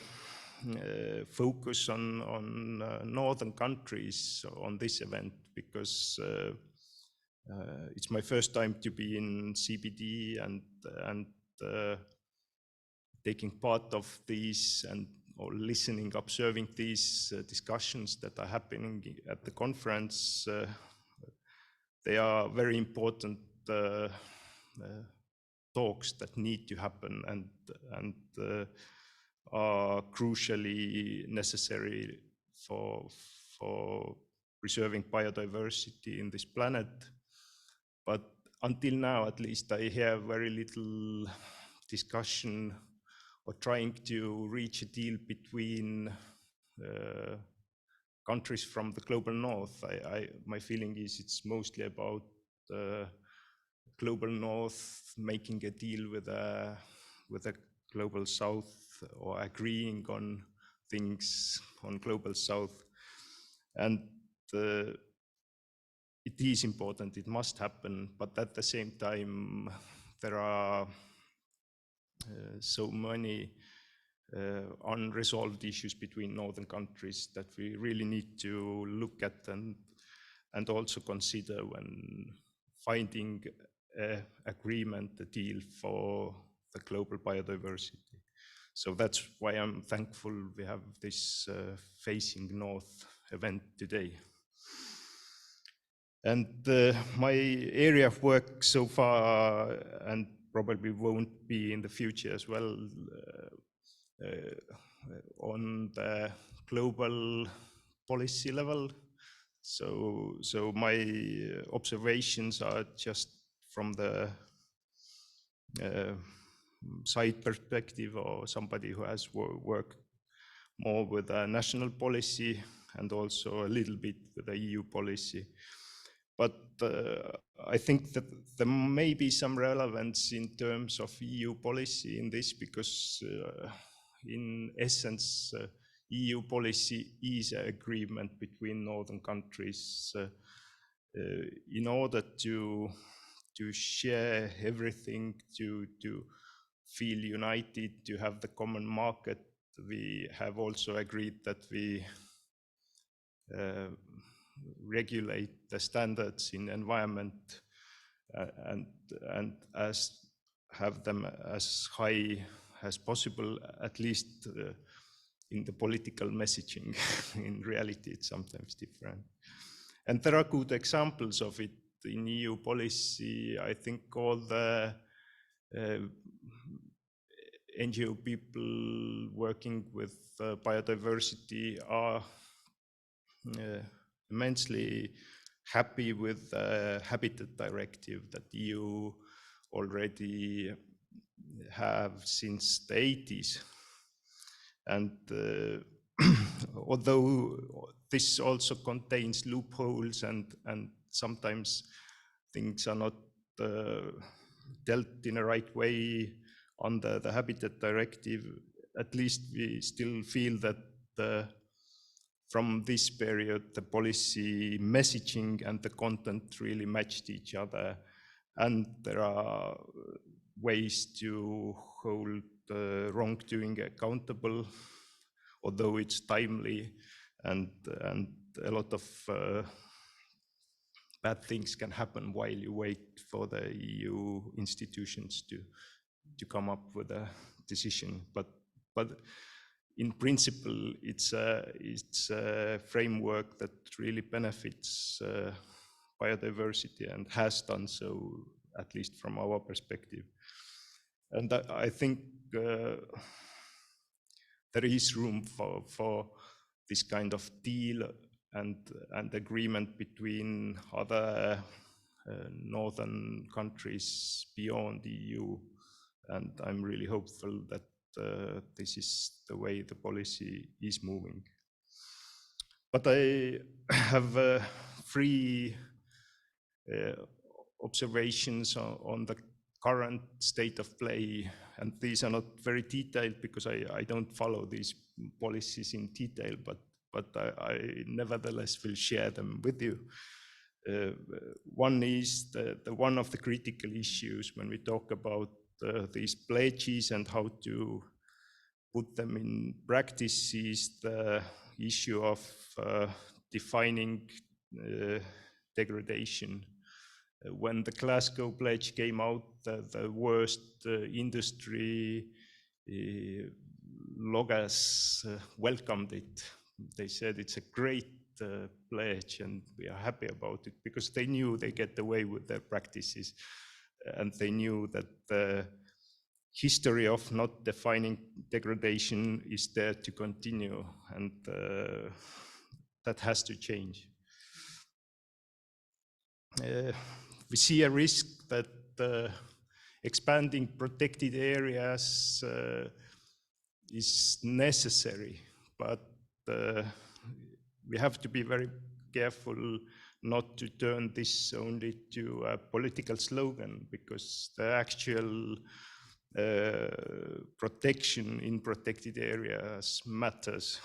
focus on northern countries on this event, because it's my first time to be in CBD, and taking part of these or listening, observing these discussions that are happening at the conference. They are very important talks that need to happen and are crucially necessary for preserving biodiversity in this planet. But until now, at least, I hear very little discussion or trying to reach a deal between countries from the global north. My feeling is it's mostly about global north making a deal with a global south, or agreeing on things on global south. And it is important, it must happen, but at the same time, there are so many unresolved issues between northern countries that we really need to look at and also consider when finding an agreement, a deal for the global biodiversity. So that's why I'm thankful we have this Facing North event today. And my area of work so far, and probably won't be in the future as well, on the global policy level. So my observations are just from the side perspective, or somebody who has worked more with a national policy and also a little bit with the EU policy. But I think that there may be some relevance in terms of EU policy in this, because in essence, EU policy is an agreement between northern countries in order to share everything, to feel united, to have the common market. We have also agreed that we regulate the standards in environment and have them as high as possible, at least in the political messaging. In reality, it's sometimes different. And there are good examples of it in EU policy. I think all the NGO people working with biodiversity are immensely happy with the Habitat Directive that EU already have since the 80s. And although this also contains loopholes and sometimes things are not dealt in a right way under the Habitat Directive, at least we still feel that from this period, the policy messaging and the content really matched each other. And there are ways to hold wrongdoing accountable, although it's timely, and a lot of bad things can happen while you wait for the EU institutions to come up with a decision. But in principle, it's a framework that really benefits biodiversity and has done so, at least from our perspective. And I think there is room for this kind of deal and agreement between other northern countries beyond the EU. And I'm really hopeful that this is the way the policy is moving. But I have three observations on the current state of play, and these are not very detailed because I don't follow these policies in detail, but I nevertheless will share them with you. One is one of the critical issues when we talk about these pledges and how to put them in practice is the issue of defining degradation. When the Glasgow Pledge came out, the worst industry loggers welcomed it. They said it's a great pledge and we are happy about it, because they knew they get away with their practices, and they knew that the history of not defining degradation is there to continue, and that has to change. We see a risk that expanding protected areas is necessary, but we have to be very careful not to turn this only to a political slogan, because the actual protection in protected areas matters.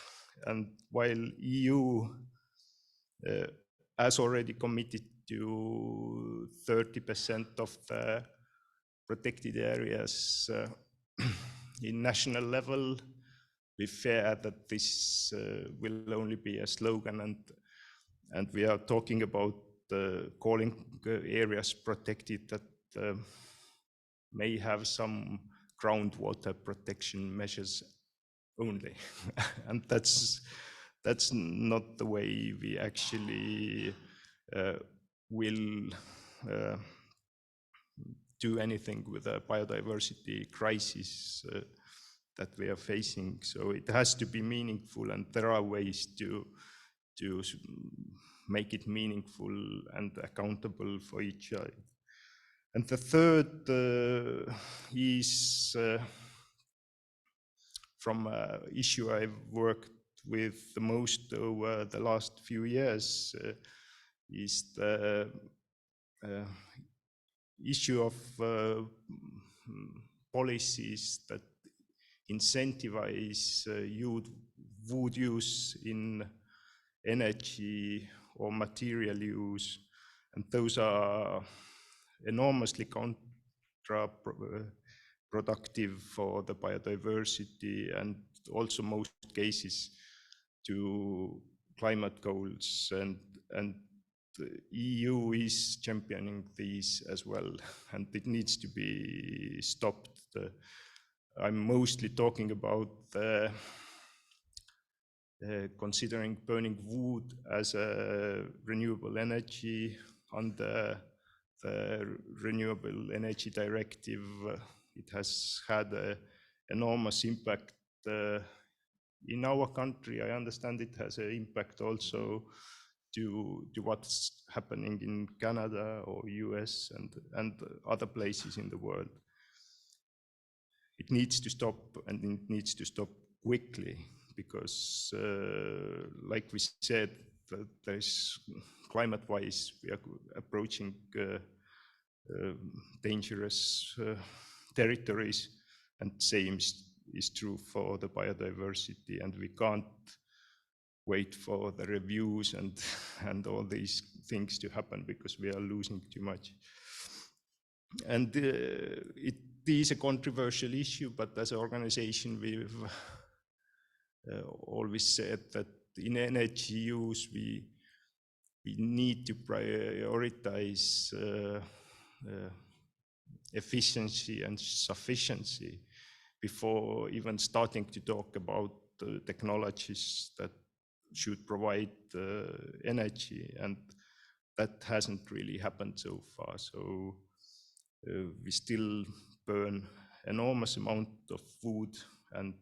And while EU has already committed to 30% of the protected areas in national level, we fear that this will only be a slogan, and we are talking about calling areas protected that may have some groundwater protection measures only. And that's not the way we actually will do anything with a biodiversity crisis that we are facing. So it has to be meaningful, and there are ways to make it meaningful and accountable for each side. And the third is from an issue I've worked with the most over the last few years, is the issue of policies that incentivize wood use in energy or material use, and those are enormously counterproductive for the biodiversity, and also most cases to climate goals, and the EU is championing these as well, and it needs to be stopped. I'm mostly talking about considering burning wood as a renewable energy under the Renewable Energy Directive. It has had an enormous impact in our country. I understand it has an impact also to what's happening in Canada or US and other places in the world. It needs to stop, and it needs to stop quickly, because like we said, there's climate-wise, we are approaching dangerous territories, and same is true for the biodiversity, and we can't wait for the reviews and all these things to happen, because we are losing too much. And it is a controversial issue, but as an organization, we've always said that in energy use, we need to prioritize efficiency and sufficiency before even starting to talk about technologies that should provide energy, and that hasn't really happened so far. So we still burn enormous amount of wood and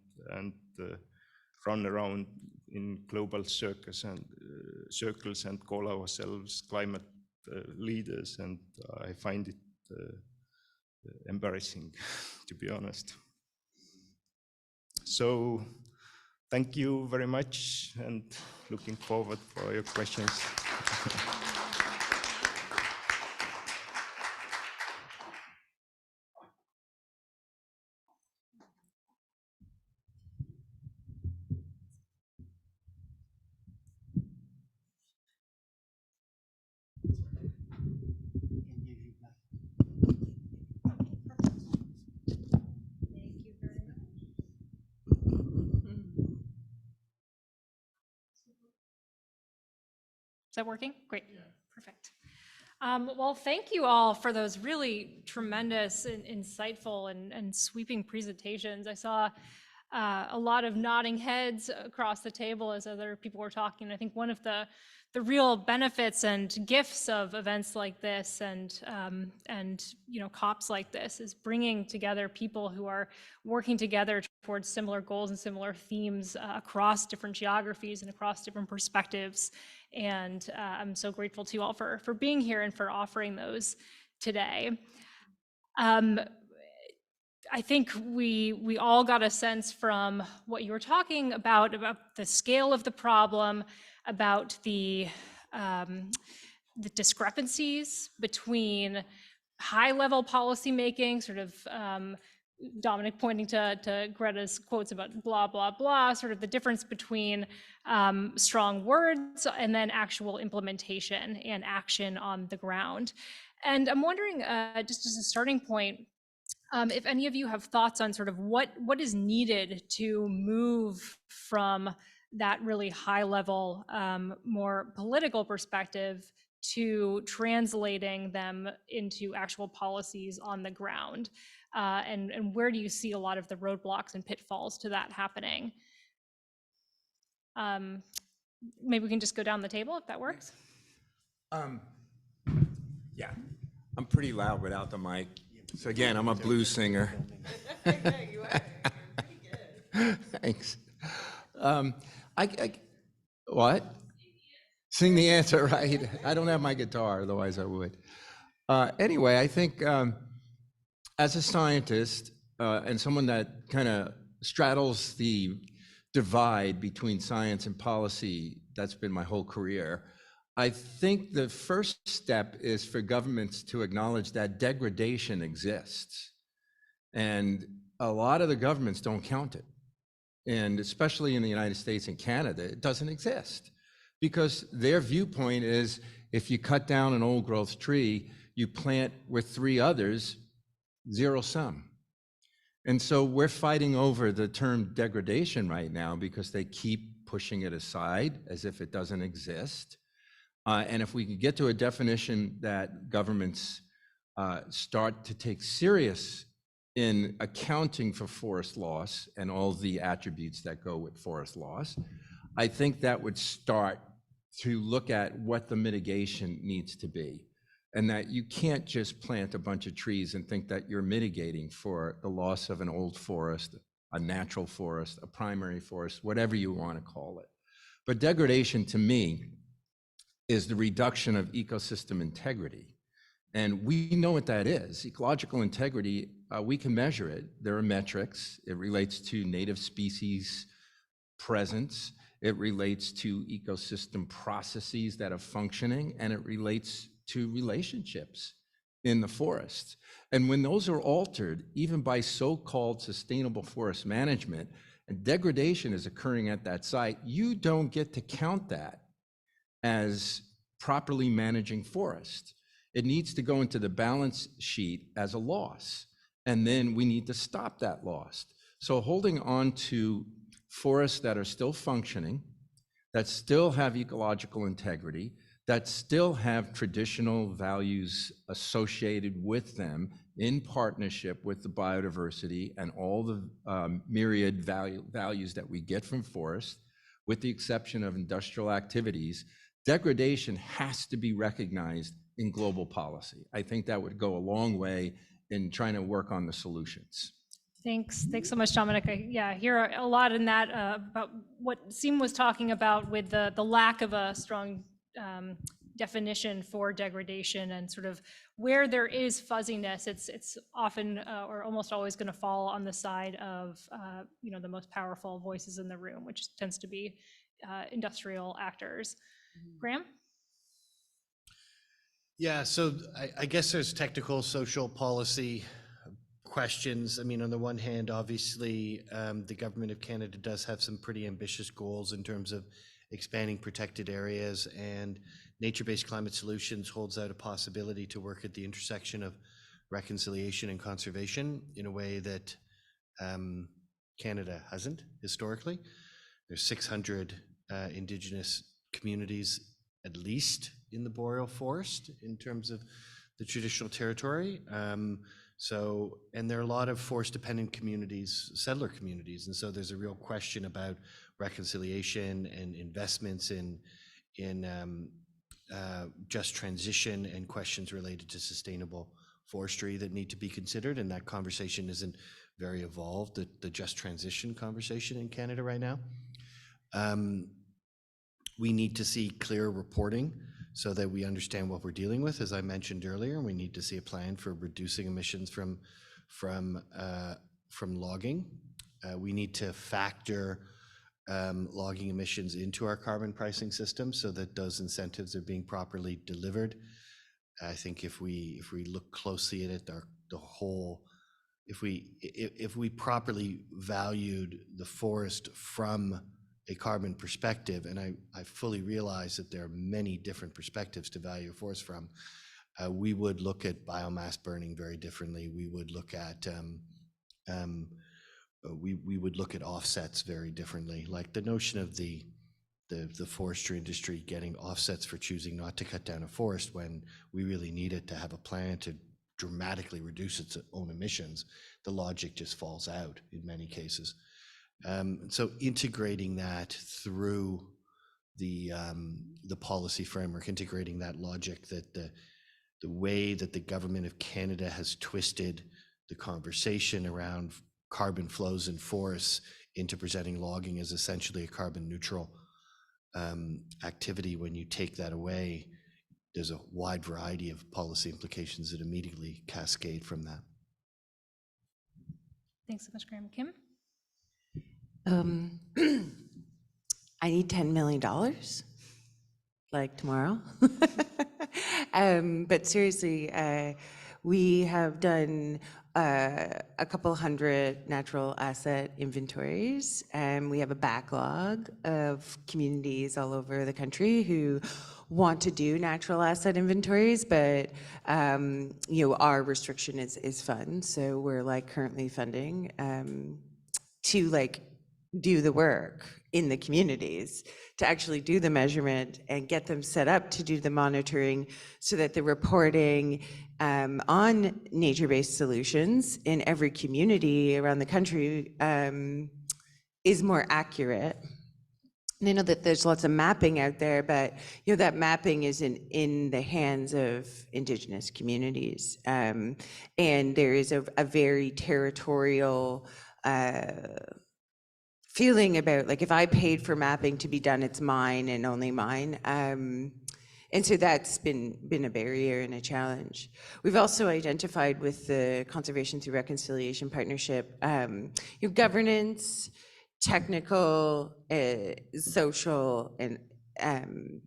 run around in global circles and call ourselves climate leaders, and I find it embarrassing, to be honest. So thank you very much, and looking forward for your questions. Is that working? Great. Yeah. Perfect. Well, thank you all for those really tremendous and insightful and sweeping presentations. I saw a lot of nodding heads across the table as other people were talking. I think one of the real benefits and gifts of events like this and COPs like this is bringing together people who are working together towards similar goals and similar themes across different geographies and across different perspectives. And I'm so grateful to you all for being here and for offering those today. I think we all got a sense from what you were talking about the scale of the problem, about the discrepancies between high-level policymaking, sort of Dominic pointing to Greta's quotes about blah, blah, blah, sort of the difference between strong words and then actual implementation and action on the ground. And I'm wondering, just as a starting point, if any of you have thoughts on sort of what is needed to move from that really high level, more political perspective to translating them into actual policies on the ground. And where do you see a lot of the roadblocks and pitfalls to that happening? Maybe we can just go down the table if that works. Yeah, I'm pretty loud without the mic. So again, I'm a blues singer. You are. You're pretty good. Thanks. What? Sing the answer, right? I don't have my guitar, otherwise I would. Anyway, I think as a scientist and someone that kind of straddles the divide between science and policy, that's been my whole career. I think the first step is for governments to acknowledge that degradation exists. And a lot of the governments don't count it. And especially in the United States and Canada, it doesn't exist. Because their viewpoint is, if you cut down an old growth tree, you plant with 3 others, zero sum. And so we're fighting over the term degradation right now because they keep pushing it aside as if it doesn't exist. And if we can get to a definition that governments start to take serious in accounting for forest loss and all the attributes that go with forest loss, I think that would start to look at what the mitigation needs to be. And that you can't just plant a bunch of trees and think that you're mitigating for the loss of an old forest, a natural forest, a primary forest, whatever you want to call it. But degradation to me is the reduction of ecosystem integrity. And we know what that is. Ecological integrity, we can measure it. There are metrics. It relates to native species presence. It relates to ecosystem processes that are functioning, and it relates to relationships in the forest. And when those are altered, even by so-called sustainable forest management, and degradation is occurring at that site, you don't get to count that as properly managing forest. It needs to go into the balance sheet as a loss, and then we need to stop that loss. So holding on to forests that are still functioning, that still have ecological integrity, that still have traditional values associated with them in partnership with the biodiversity and all the myriad values that we get from forests, with the exception of industrial activities, degradation has to be recognized in global policy. I think that would go a long way in trying to work on the solutions. Thanks so much, Dominic. I hear a lot in that about what Seem was talking about with the lack of a strong definition for degradation, and sort of where there is fuzziness, it's often or almost always going to fall on the side of the most powerful voices in the room, which tends to be industrial actors. Graham? Yeah, so I guess there's technical social policy questions. I mean, on the one hand, obviously, the government of Canada does have some pretty ambitious goals in terms of expanding protected areas, and nature-based climate solutions holds out a possibility to work at the intersection of reconciliation and conservation in a way that Canada hasn't historically. There's 600 Indigenous communities at least in the boreal forest in terms of the traditional territory. And there are a lot of forest-dependent communities, settler communities, and so there's a real question about reconciliation and investments in just transition and questions related to sustainable forestry that need to be considered, and that conversation isn't very evolved, the just transition conversation in Canada right now. We need to see clear reporting so that we understand what we're dealing with, as I mentioned earlier. We need to see a plan for reducing emissions from logging. We need to factor logging emissions into our carbon pricing system so that those incentives are being properly delivered. I think if we look closely at it, if we properly valued the forest from a carbon perspective, and I fully realize that there are many different perspectives to value a forest from, we would look at biomass burning very differently. We would look at we would look at offsets very differently. Like the notion of the forestry industry getting offsets for choosing not to cut down a forest when we really need it to have a plan to dramatically reduce its own emissions, the logic just falls out in many cases. So integrating that through the policy framework, integrating that logic, that the way that the government of Canada has twisted the conversation around carbon flows in forests into presenting logging as essentially a carbon neutral activity. When you take that away, there's a wide variety of policy implications that immediately cascade from that. Thanks so much, Graham. Kim? I need $10 million, like tomorrow. But seriously, we have done a couple hundred natural asset inventories, and we have a backlog of communities all over the country who want to do natural asset inventories, but our restriction is funds, so we're currently funding to do the work in the communities, to actually do the measurement and get them set up to do the monitoring so that the reporting on nature-based solutions in every community around the country is more accurate. And I know that there's lots of mapping out there, but that mapping is in the hands of Indigenous communities. And there is a very territorial feeling about, if I paid for mapping to be done, it's mine and only mine. And so that's been a barrier and a challenge. We've also identified with the Conservation Through Reconciliation Partnership, governance, technical, social, and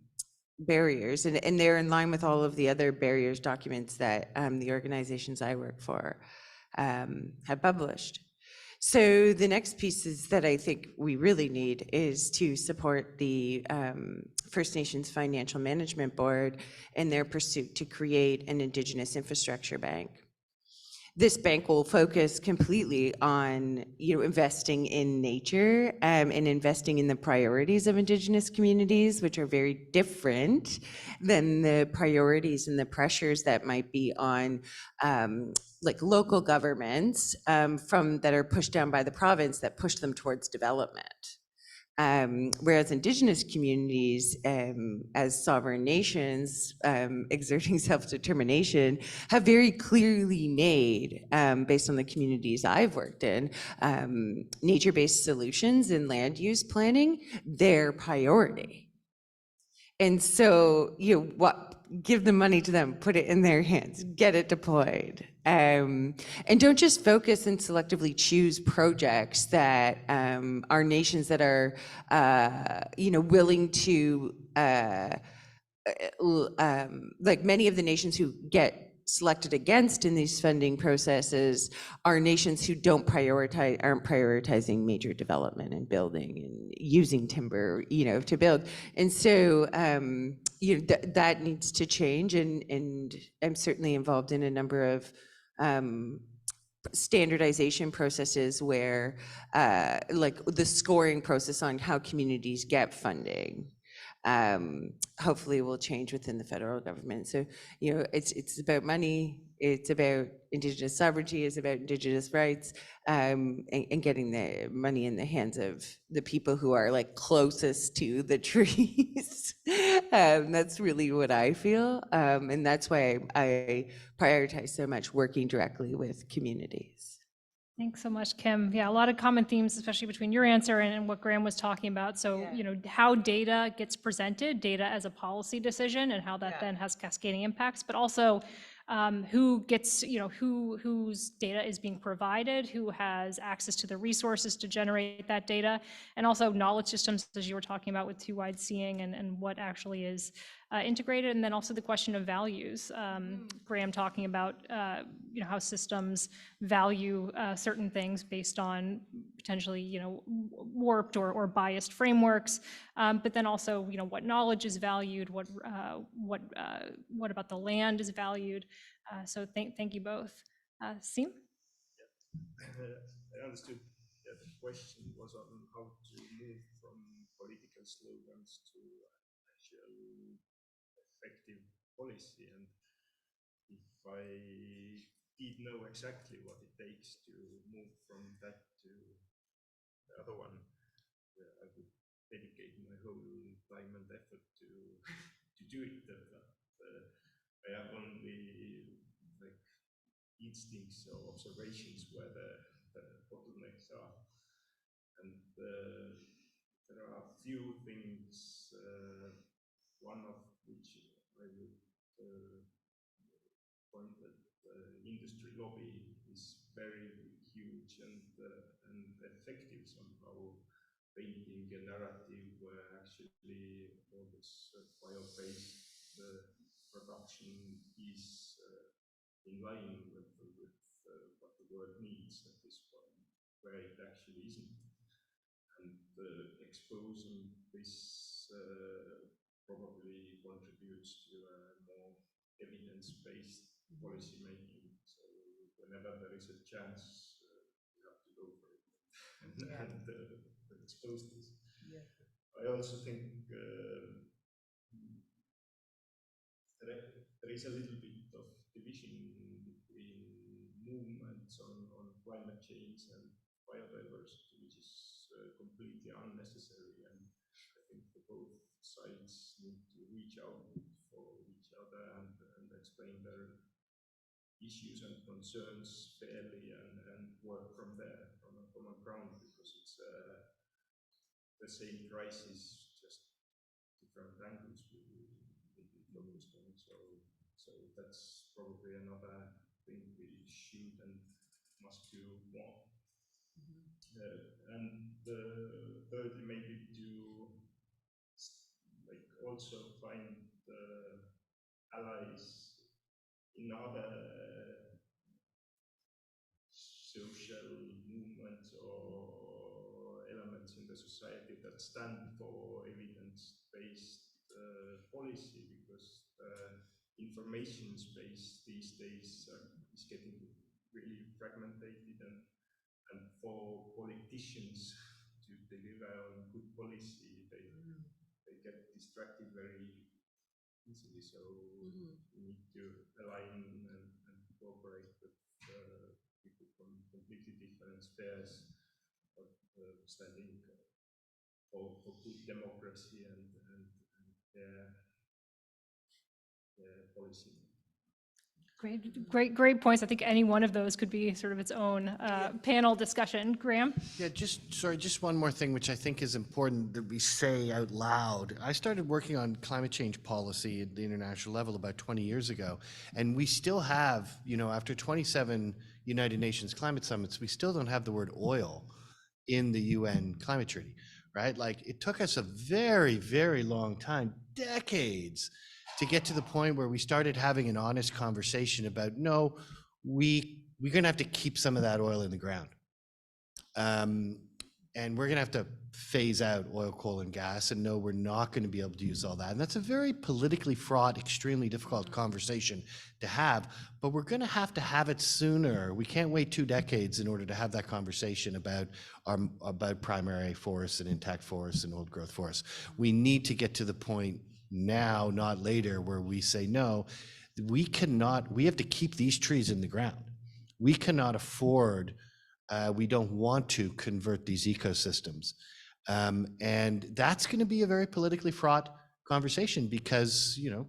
barriers, and they're in line with all of the other barriers documents that the organizations I work for have published. So the next pieces that I think we really need is to support the First Nations Financial Management Board in their pursuit to create an Indigenous infrastructure bank. This bank will focus completely on investing in nature and investing in the priorities of Indigenous communities, which are very different than the priorities and the pressures that might be on local governments that are pushed down by the province that push them towards development. Whereas Indigenous communities, as sovereign nations exerting self-determination, have very clearly made, based on the communities I've worked in, nature-based solutions in land use planning their priority. And so, give the money to them, put it in their hands, get it deployed. And don't just focus and selectively choose projects that are nations that are, willing to, many of the nations who get selected against in these funding processes are nations who aren't prioritizing major development and building and using timber, to build. And so, that needs to change, and I'm certainly involved in a number of standardization processes where, the scoring process on how communities get funding hopefully will change within the federal government. So, you know, it's about money, it's about Indigenous sovereignty, it's about Indigenous rights, and getting the money in the hands of the people who are like closest to the trees. That's really what I feel. And that's why I prioritize so much working directly with communities. Thanks so much, Kim. Yeah, a lot of common themes, especially between your answer and what Graham was talking about. So, you know, how data gets presented, data as a policy decision, and how that then has cascading impacts, but also who gets, you know, whose data is being provided, who has access to the resources to generate that data, and also knowledge systems, as you were talking about with too wide seeing, and what actually is integrated, and then also the question of values. Graham talking about you know, how systems value certain things based on potentially, you know, warped or biased frameworks, but then also, you know, what knowledge is valued, what about the land is valued. So thank you both. Sim? I understood that the question was on how to move from political slogans to actual effective policy. And if I did know exactly what it takes to move from that to the other one, I would dedicate my whole time and effort to to do it. But I have only like instincts or observations where the bottlenecks are, and there are a few things. One of which I would point that industry lobby is very huge and effective somehow, painting a narrative where actually all this bio-based production is in line with what the world needs at this point, where it actually isn't. And exposing this probably contributes to a more evidence-based policy making. So whenever there is a chance, you have to go for it and expose this. Yeah. I also think there is a little bit of division between movements on climate change and biodiversity, which is completely unnecessary. And I think both sides need to reach out for each other and explain their issues and concerns fairly and work from there, from a common ground, because it's the same crisis, just different angles we focused on. So that's probably another thing we should and must do more. And thirdly, maybe to like also find allies in other social movements or elements in the society that stand for evidence-based policy, because information space these days is getting really fragmented, and for politicians to deliver on good policy, they get distracted very easily. So we need to align and cooperate with people from completely different spheres, but standing for good democracy and their policy. Great points. I think any one of those could be sort of its own panel discussion. Graham? Yeah, just one more thing, which I think is important that we say out loud. I started working on climate change policy at the international level about 20 years ago, and we still have, you know, after 27 United Nations climate summits, we still don't have the word oil in the UN climate treaty, right? Like, it took us a very, very long time, decades, to get to the point where we started having an honest conversation about, no, we're going to have to keep some of that oil in the ground. And we're going to have to phase out oil, coal, and gas, and no, we're not going to be able to use all that. And that's a very politically fraught, extremely difficult conversation to have, but we're going to have it sooner. We can't wait 2 decades in order to have that conversation about primary forests and intact forests and old growth forests. We need to get to the point now, not later, where we say, no, we have to keep these trees in the ground. We cannot afford, we don't want to convert these ecosystems. And that's going to be a very politically fraught conversation because, you know,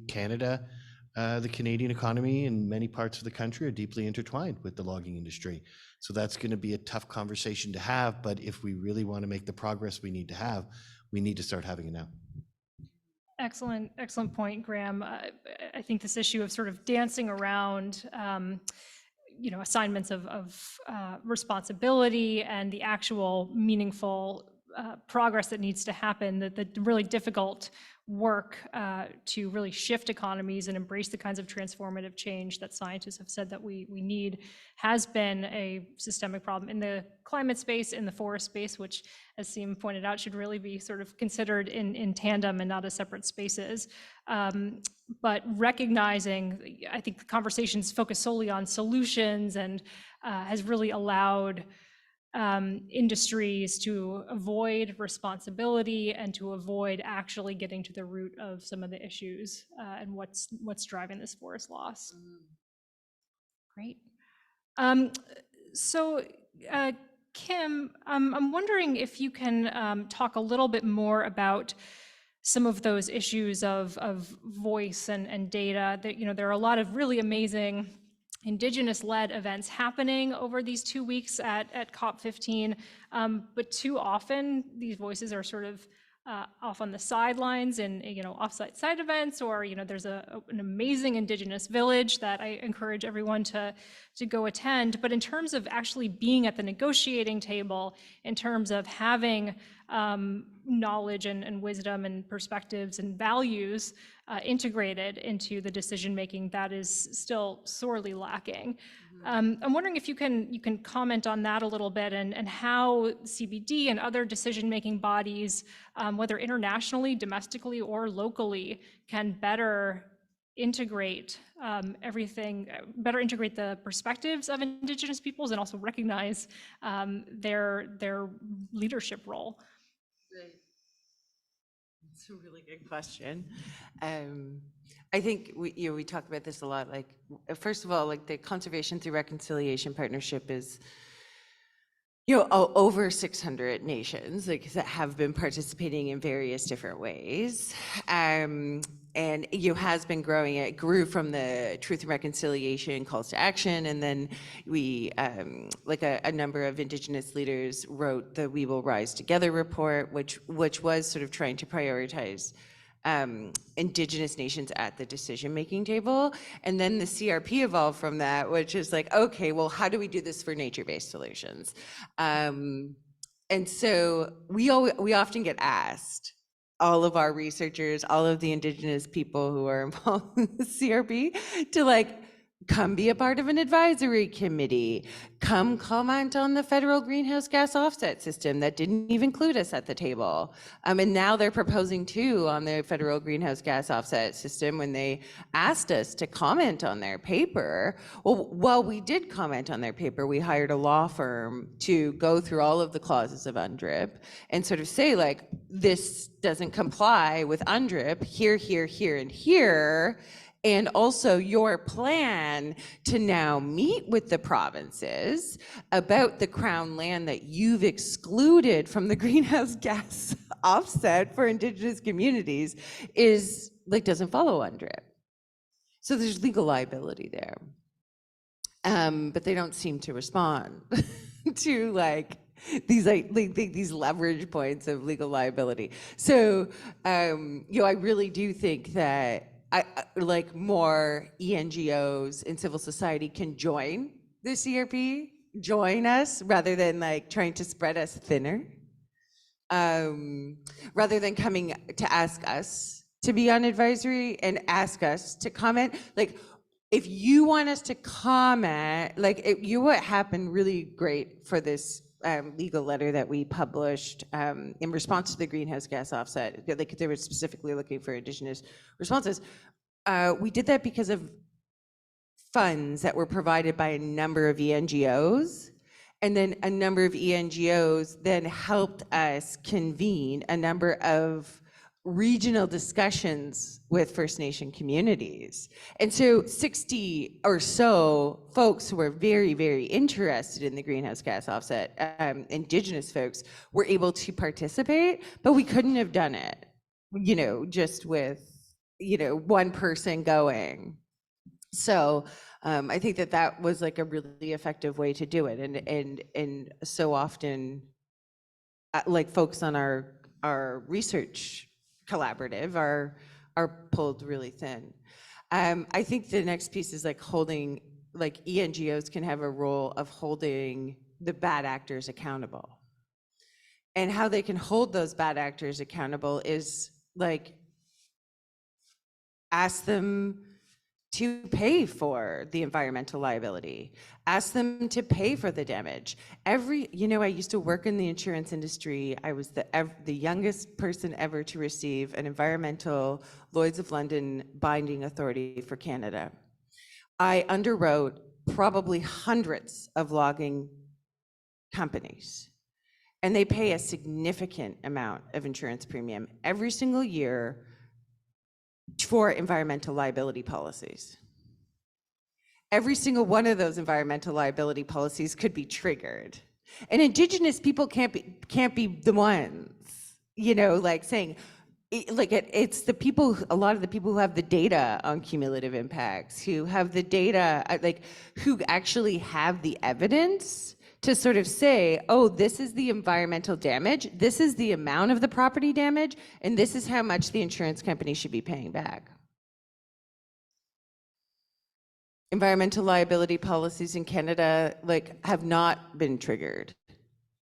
Canada, the Canadian economy and many parts of the country are deeply intertwined with the logging industry. So that's going to be a tough conversation to have. But if we really want to make the progress we need to have, we need to start having it now. Excellent point, Graham. I think this issue of sort of dancing around, you know, assignments of responsibility and the actual meaningful progress that needs to happen, the really difficult work to really shift economies and embrace the kinds of transformative change that scientists have said that we need, has been a systemic problem in the climate space, in the forest space, which, as Seem pointed out, should really be sort of considered in tandem and not as separate spaces. But recognizing, I think the conversations focus solely on solutions and has really allowed industries to avoid responsibility and to avoid actually getting to the root of some of the issues and what's driving this forest loss. Great. So Kim, I'm wondering if you can talk a little bit more about some of those issues of voice and data. That, you know, there are a lot of really amazing Indigenous-led events happening over these 2 weeks at COP15, but too often these voices are sort of off on the sidelines and, you know, offsite side events, or, you know, there's an amazing Indigenous village that I encourage everyone to go attend. But in terms of actually being at the negotiating table, in terms of having knowledge and wisdom and perspectives and values integrated into the decision making, that is still sorely lacking. I'm wondering if you can comment on that a little bit, and how CBD and other decision making bodies, whether internationally, domestically, or locally, can better integrate better integrate the perspectives of Indigenous peoples and also recognize their leadership role. It's a really good question. I think we talk about this a lot. Like, first of all, like the Conservation Through Reconciliation Partnership is, you know, over 600 nations like that have been participating in various different ways. And has been growing. It grew from the Truth and Reconciliation calls to action, and then we, like a number of Indigenous leaders wrote the We Will Rise Together report, which was sort of trying to prioritize Indigenous nations at the decision-making table. And then the CRP evolved from that, which is like, okay, well, how do we do this for nature-based solutions? And so we often get asked, all of our researchers, all of the Indigenous people who are involved in the CRP, to like, come be a part of an advisory committee, come comment on the federal greenhouse gas offset system that didn't even include us at the table. And now they're proposing too on the federal greenhouse gas offset system when they asked us to comment on their paper. Well, we did comment on their paper. We hired a law firm to go through all of the clauses of UNDRIP and sort of say like, this doesn't comply with UNDRIP here, here, here, and here. And also your plan to now meet with the provinces about the Crown land that you've excluded from the greenhouse gas offset for Indigenous communities is like, doesn't follow UNDRIP. So there's legal liability there. But they don't seem to respond to like these these leverage points of legal liability. So I really do think that like more ENGOs in civil society can join the CRP, join us, rather than like trying to spread us thinner, rather than coming to ask us to be on advisory and ask us to comment. Like, if you want us to comment, like what happened really great for this legal letter that we published in response to the greenhouse gas offset, like they were specifically looking for Indigenous responses. We did that because of funds that were provided by a number of ENGOs. And then a number of ENGOs then helped us convene a number of regional discussions with First Nation communities. And so 60 or so folks who were very, very interested in the greenhouse gas offset, Indigenous folks, were able to participate, but we couldn't have done it, you know, just with, you know, one person going. So I think that that was like a really effective way to do it. And so often, like folks on our research collaborative are pulled really thin. I think the next piece is like holding, like ENGOs can have a role of holding the bad actors accountable. And how they can hold those bad actors accountable is like ask them to pay for the environmental liability, ask them to pay for the damage. You know, I used to work in the insurance industry. I was the youngest person ever to receive an environmental Lloyd's of London binding authority for Canada. I underwrote probably hundreds of logging companies, and they pay a significant amount of insurance premium every single year for environmental liability policies. Every single one of those environmental liability policies could be triggered. And Indigenous people can't be the ones, you know, like saying, it's the people, a lot of the people who have the data on cumulative impacts, who have the data, like who actually have the evidence to sort of say, oh, this is the environmental damage, this is the amount of the property damage, and this is how much the insurance company should be paying back. Environmental liability policies in Canada, like, have not been triggered.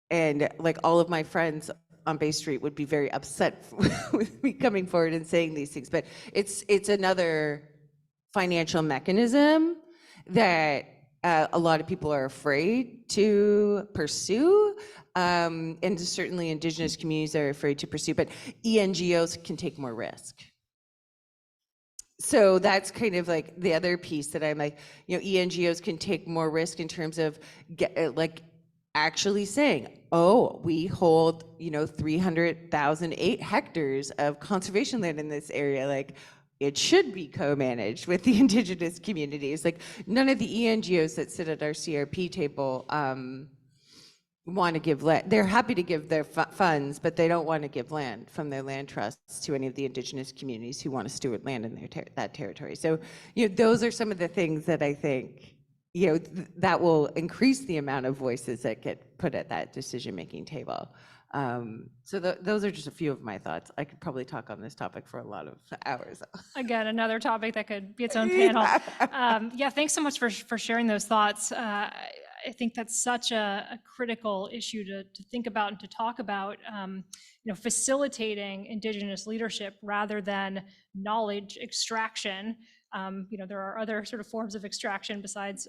And like all of my friends on Bay Street would be very upset with me coming forward and saying these things, but it's another financial mechanism that a lot of people are afraid to pursue, and certainly Indigenous communities are afraid to pursue, but ENGOs can take more risk. So that's kind of like the other piece that I'm like, you know, ENGOs can take more risk in terms of actually saying, oh, we hold, you know, 300,008 hectares of conservation land in this area, like, it should be co-managed with the Indigenous communities. Like, none of the ENGOs that sit at our CRP table want to give land. They're happy to give their funds, but they don't want to give land from their land trusts to any of the Indigenous communities who want to steward land in that territory. So, you know, those are some of the things that I think, you know, that will increase the amount of voices that get put at that decision-making table. So those are just a few of my thoughts. I could probably talk on this topic for a lot of hours. Again, another topic that could be its own panel. Yeah, thanks so much for sharing those thoughts. I think that's such a critical issue to think about and to talk about, you know, facilitating Indigenous leadership rather than knowledge extraction. You know, there are other sort of forms of extraction besides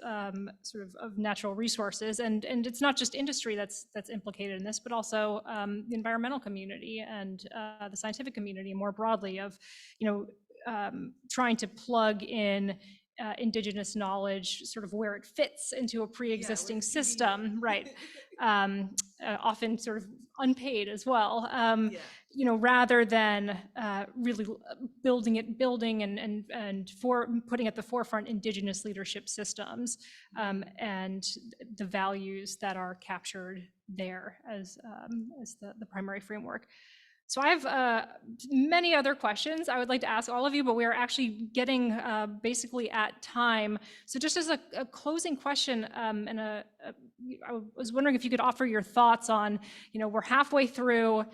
sort of natural resources, and it's not just industry that's implicated in this, but also the environmental community and the scientific community more broadly of, you know, trying to plug in Indigenous knowledge sort of where it fits into a pre-existing system, right? Often sort of unpaid as well, you know, rather than really building and putting at the forefront Indigenous leadership systems and the values that are captured there as the primary framework. So I have many other questions I would like to ask all of you, but we are actually getting basically at time. So just as a closing question, and I was wondering if you could offer your thoughts on, you know, we're halfway through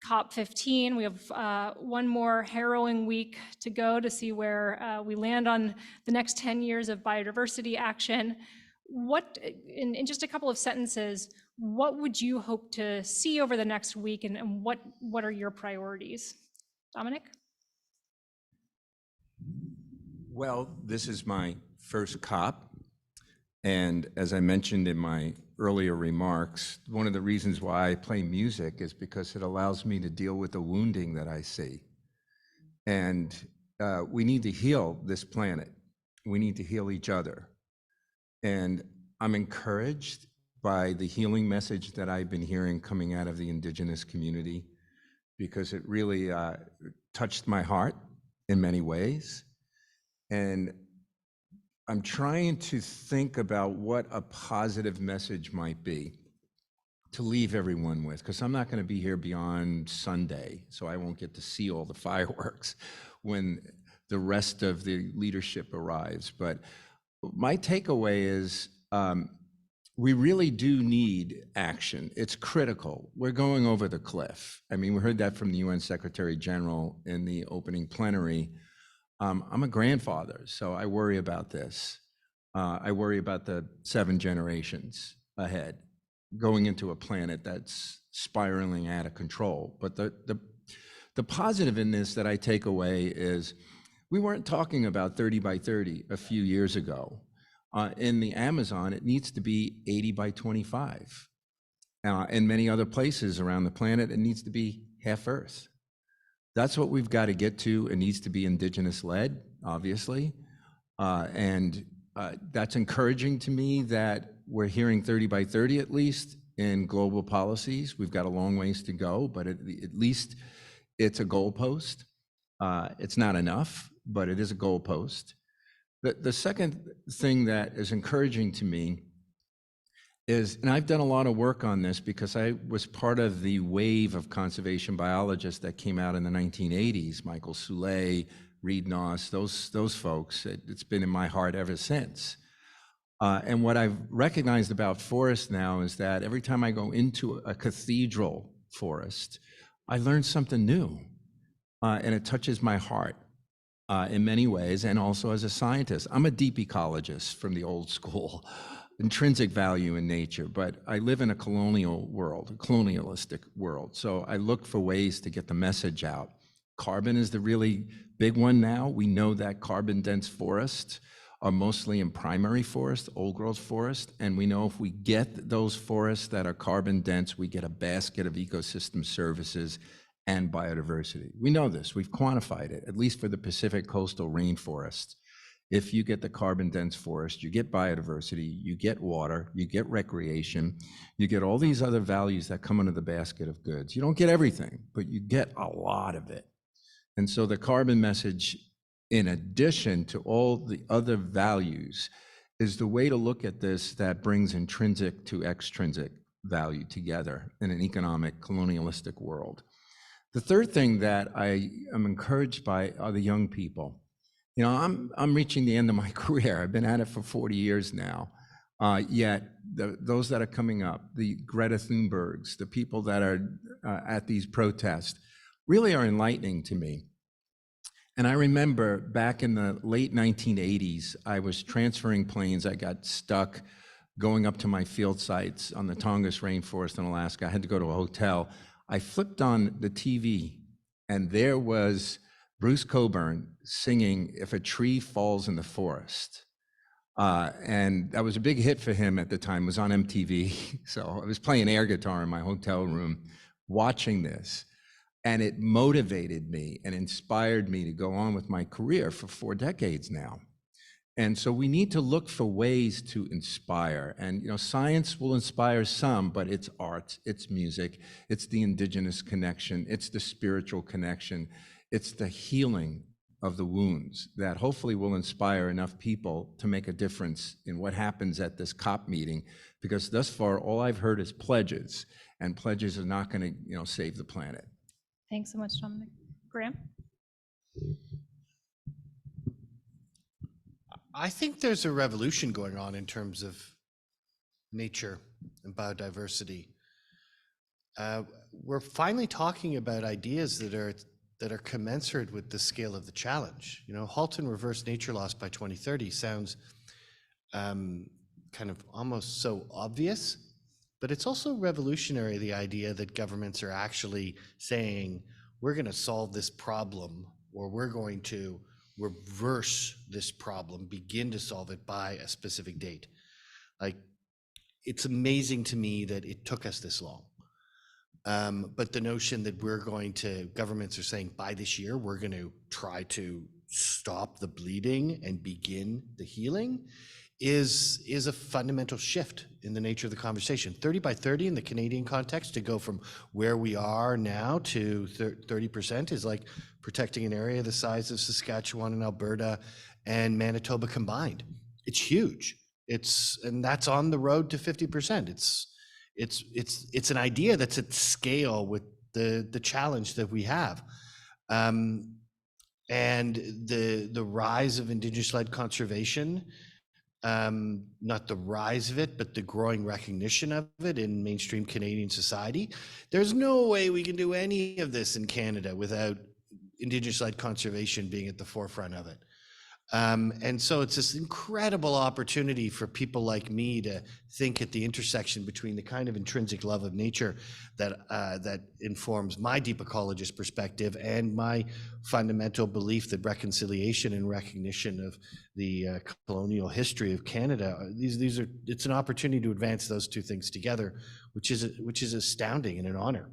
COP15. We have one more harrowing week to go to see where we land on the next 10 years of biodiversity action. What, in just a couple of sentences, what would you hope to see over the next week, and what are your priorities? Dominic? Well, this is my first COP, And as I mentioned in my earlier remarks, one of the reasons why I play music is because it allows me to deal with the wounding that I see. And we need to heal this planet. We need to heal each other. And I'm encouraged by the healing message that I've been hearing coming out of the Indigenous community, because it really touched my heart in many ways. And I'm trying to think about what a positive message might be to leave everyone with, because I'm not going to be here beyond Sunday, so I won't get to see all the fireworks when the rest of the leadership arrives. But my takeaway is we really do need action. It's critical. We're going over the cliff. I mean, we heard that from the UN Secretary General in the opening plenary. I'm a grandfather, so I worry about this. I worry about the 7 generations ahead, going into a planet that's spiraling out of control. But the positive in this that I take away is we weren't talking about 30 by 30 a few years ago. In the Amazon, it needs to be 80 by 25. In many other places around the planet, it needs to be half Earth. That's what we've got to get to. It needs to be Indigenous-led, obviously. That's encouraging to me that we're hearing 30 by 30 at least in global policies. We've got a long ways to go, but at least it's a goalpost. It's not enough, but it is a goalpost. The second thing that is encouraging to me is, and I've done a lot of work on this because I was part of the wave of conservation biologists that came out in the 1980s, Michael Soule, Reed Noss, those folks. It's been in my heart ever since. And what I've recognized about forests now is that every time I go into a cathedral forest, I learn something new, and it touches my heart in many ways, and also as a scientist. I'm a deep ecologist from the old school. Intrinsic value in nature, but I live in a colonial world, a colonialistic world. So I look for ways to get the message out. Carbon is the really big one now. We know that carbon dense forests are mostly in primary forest, old growth forest. And we know if we get those forests that are carbon dense, we get a basket of ecosystem services and biodiversity. We know this, we've quantified it, at least for the Pacific coastal rainforest. If you get the carbon dense forest, you get biodiversity, you get water, you get recreation, you get all these other values that come into the basket of goods. You don't get everything, but you get a lot of it. And so the carbon message, in addition to all the other values, is the way to look at this that brings intrinsic to extrinsic value together in an economic colonialistic world. The third thing that I am encouraged by are the young people. You know, I'm reaching the end of my career. I've been at it for 40 years now. Yet those that are coming up, the Greta Thunbergs, the people that are at these protests, really are enlightening to me. And I remember back in the late 1980s, I was transferring planes. I got stuck going up to my field sites on the Tongass rainforest in Alaska. I had to go to a hotel. I flipped on the TV, and there was Bruce Cockburn singing "If a Tree Falls in the Forest." And that was a big hit for him at the time. It was on MTV. So I was playing air guitar in my hotel room watching this. And it motivated me and inspired me to go on with my career for 4 decades now. And so we need to look for ways to inspire. And you know, science will inspire some, but it's art, it's music, it's the Indigenous connection, it's the spiritual connection, it's the healing of the wounds that hopefully will inspire enough people to make a difference in what happens at this COP meeting. Because thus far, all I've heard is pledges, and pledges are not going to, save the planet. Thanks so much, Dominic. Graham? I think there's a revolution going on in terms of nature and biodiversity. We're finally talking about ideas that are commensurate with the scale of the challenge. Halt and reverse nature loss by 2030 sounds kind of almost so obvious, but it's also revolutionary, the idea that governments are actually saying, we're going to solve this problem, or we're going to reverse this problem, begin to solve it by a specific date. Like, it's amazing to me that it took us this long. But the notion that governments are saying by this year, we're going to try to stop the bleeding and begin the healing is a fundamental shift in the nature of the conversation. 30 by 30 in the Canadian context, to go from where we are now to 30% is like protecting an area the size of Saskatchewan and Alberta and Manitoba combined. It's huge. And that's on the road to 50%. It's an idea that's at scale with the challenge that we have. And the rise of Indigenous-led conservation, not the rise of it, but the growing recognition of it in mainstream Canadian society. There's no way we can do any of this in Canada without Indigenous-led conservation being at the forefront of it. And so it's this incredible opportunity for people like me to think at the intersection between the kind of intrinsic love of nature that informs my deep ecologist perspective and my fundamental belief that reconciliation and recognition of the colonial history of Canada, it's an opportunity to advance those two things together, which is astounding and an honor.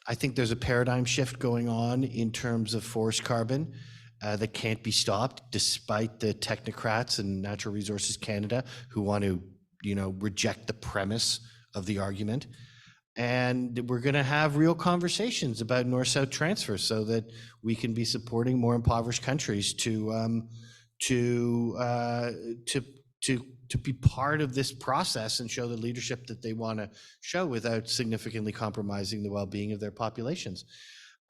I think there's a paradigm shift going on in terms of forest carbon that can't be stopped, despite the technocrats and Natural Resources Canada who want to, reject the premise of the argument. And we're going to have real conversations about north-south transfer so that we can be supporting more impoverished countries to be part of this process and show the leadership that they want to show without significantly compromising the well-being of their populations.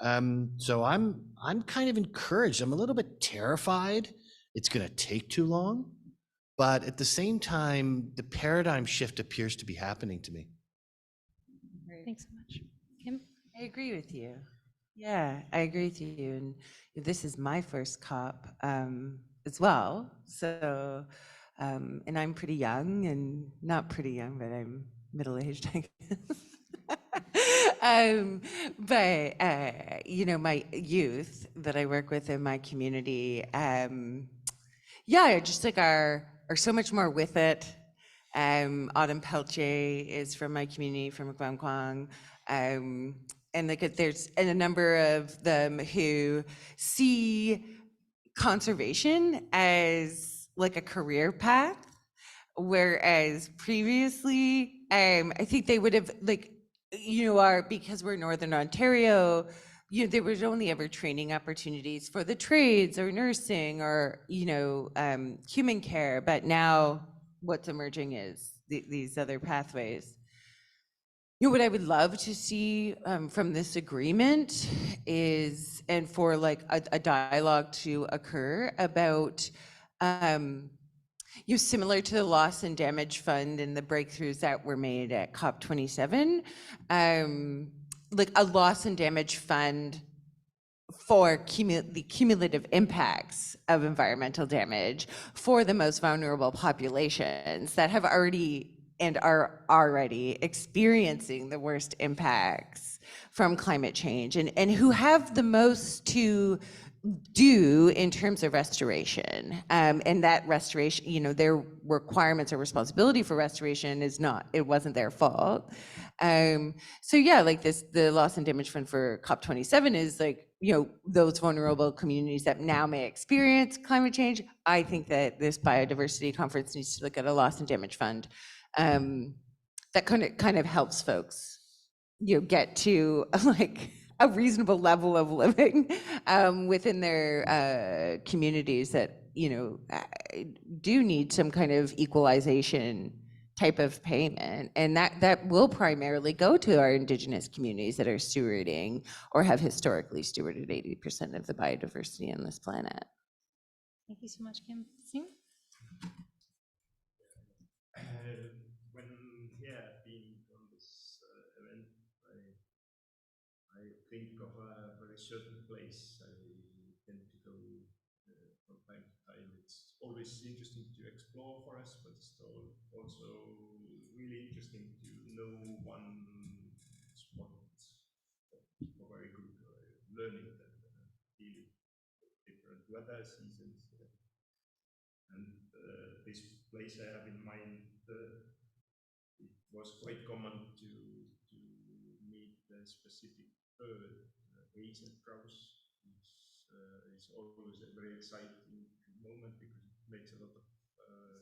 So I'm kind of encouraged. I'm a little bit terrified it's going to take too long, but at the same time, the paradigm shift appears to be happening to me. Thanks so much. Kim? I agree with you. Yeah, I agree with you. And this is my first COP as well. So, and I'm pretty young, and not pretty young, but I'm middle-aged, I guess. But my youth that I work with in my community, just like are so much more with it. Autumn Pelche is from my community, from Kwang. And there's a number of them who see conservation as like a career path, whereas previously, I think they would have because we're Northern Ontario, there was only ever training opportunities for the trades or nursing or, human care. But now what's emerging is these other pathways. What I would love to see from this agreement is, and for like a dialogue to occur about, similar to the loss and damage fund and the breakthroughs that were made at COP27, like a loss and damage fund for the cumulative impacts of environmental damage for the most vulnerable populations that have already and are already experiencing the worst impacts from climate change, and who have the most to do in terms of restoration. And that restoration, their requirements or responsibility for restoration it wasn't their fault. So yeah, like the loss and damage fund for COP27 is like, those vulnerable communities that now may experience climate change. I think that this biodiversity conference needs to look at a loss and damage fund that kind of helps folks, get to like a reasonable level of living within their communities that, do need some kind of equalization type of payment. And that will primarily go to our Indigenous communities that are stewarding or have historically stewarded 80% of the biodiversity on this planet. Thank you so much, Kim. Sim? When being on this event, I think of a very certain place. I tend to go from time to time. It's always interesting to explore for us, but it's also really interesting to know one spot for very good learning and dealing with different weather seasons. And this place I have in mind, it was quite common to meet a specific bird, Asian grouse, which is always a very exciting moment because it makes a lot of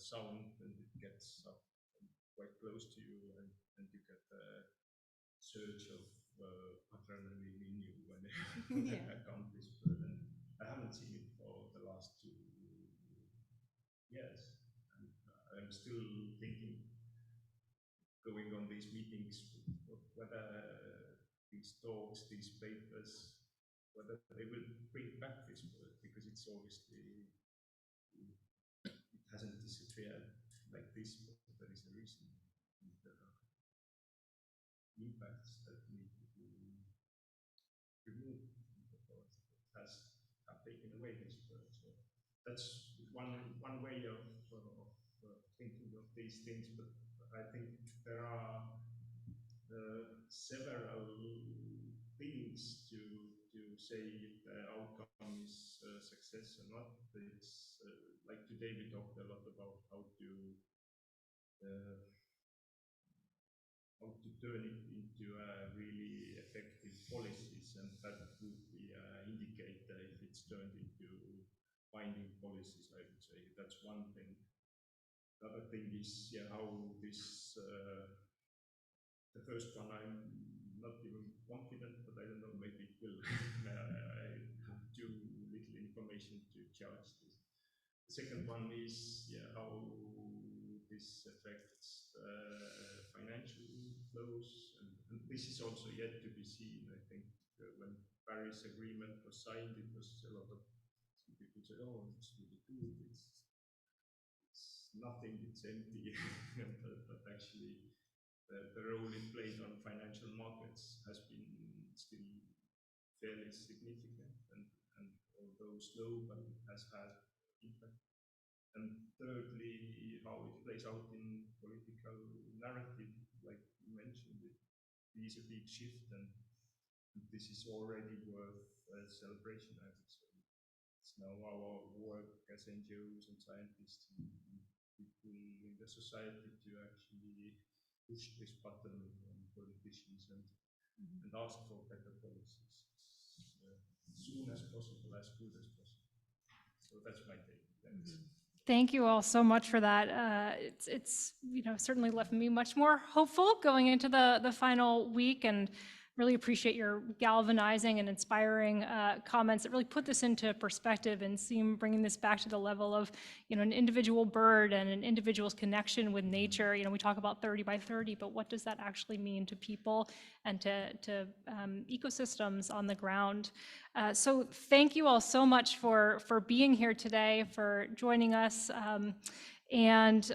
sound and it gets up quite close to you, and you get a surge of adrenaline in you when you account this bird. And I haven't seen it for the last 2 years, and I'm still thinking, going on these meetings, whether these talks, these papers, whether they will bring back this bird, because it's obviously, it hasn't disappeared like this, but there is a reason. And there are impacts that need to be removed because it have taken away this bird. So that's one way of thinking of these things, but I think there are several things to say if the outcome is success or not. It's like today we talked a lot about how to turn it into really effective policies, and that would be an indicator if it's turned into binding policies, I would say. That's one thing. The other thing is how this, the first one I'm not even confident, but I don't know, maybe it will. I have too little information to judge this. The second one is how this affects financial flows, and this is also yet to be seen. I think when Paris Agreement was signed, it was a lot of some people said, "Oh, it's really good. It's nothing. It's empty," but actually, the role it played on financial markets has been still fairly significant, and although slow, but it has had impact. And thirdly, how it plays out in political narrative, like you mentioned, it is a big shift, and this is already worth a celebration, I would say. It's now our work as NGOs and scientists and people in the society to actually push this button on politicians and ask for better policies as soon as possible, as good as possible. So that's my take. Thanks. Thank you all so much for that. It's certainly left me much more hopeful going into the final week, and really appreciate your galvanizing and inspiring comments that really put this into perspective and seem bringing this back to the level of an individual bird and an individual's connection with nature. We talk about 30 by 30, but what does that actually mean to people and to ecosystems on the ground? So thank you all so much for being here today, for joining us, and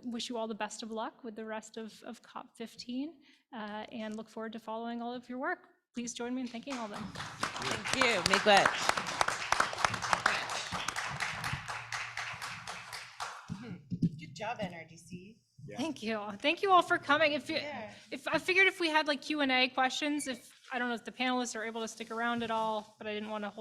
wish you all the best of luck with the rest of COP15, and look forward to following all of your work. Please join me in thanking all of them. Thank you. Make way. Good job, NRDC. Yeah. Thank you. Thank you all for coming. If I figured if we had like Q&A questions, I don't know if the panelists are able to stick around at all, but I didn't want to hold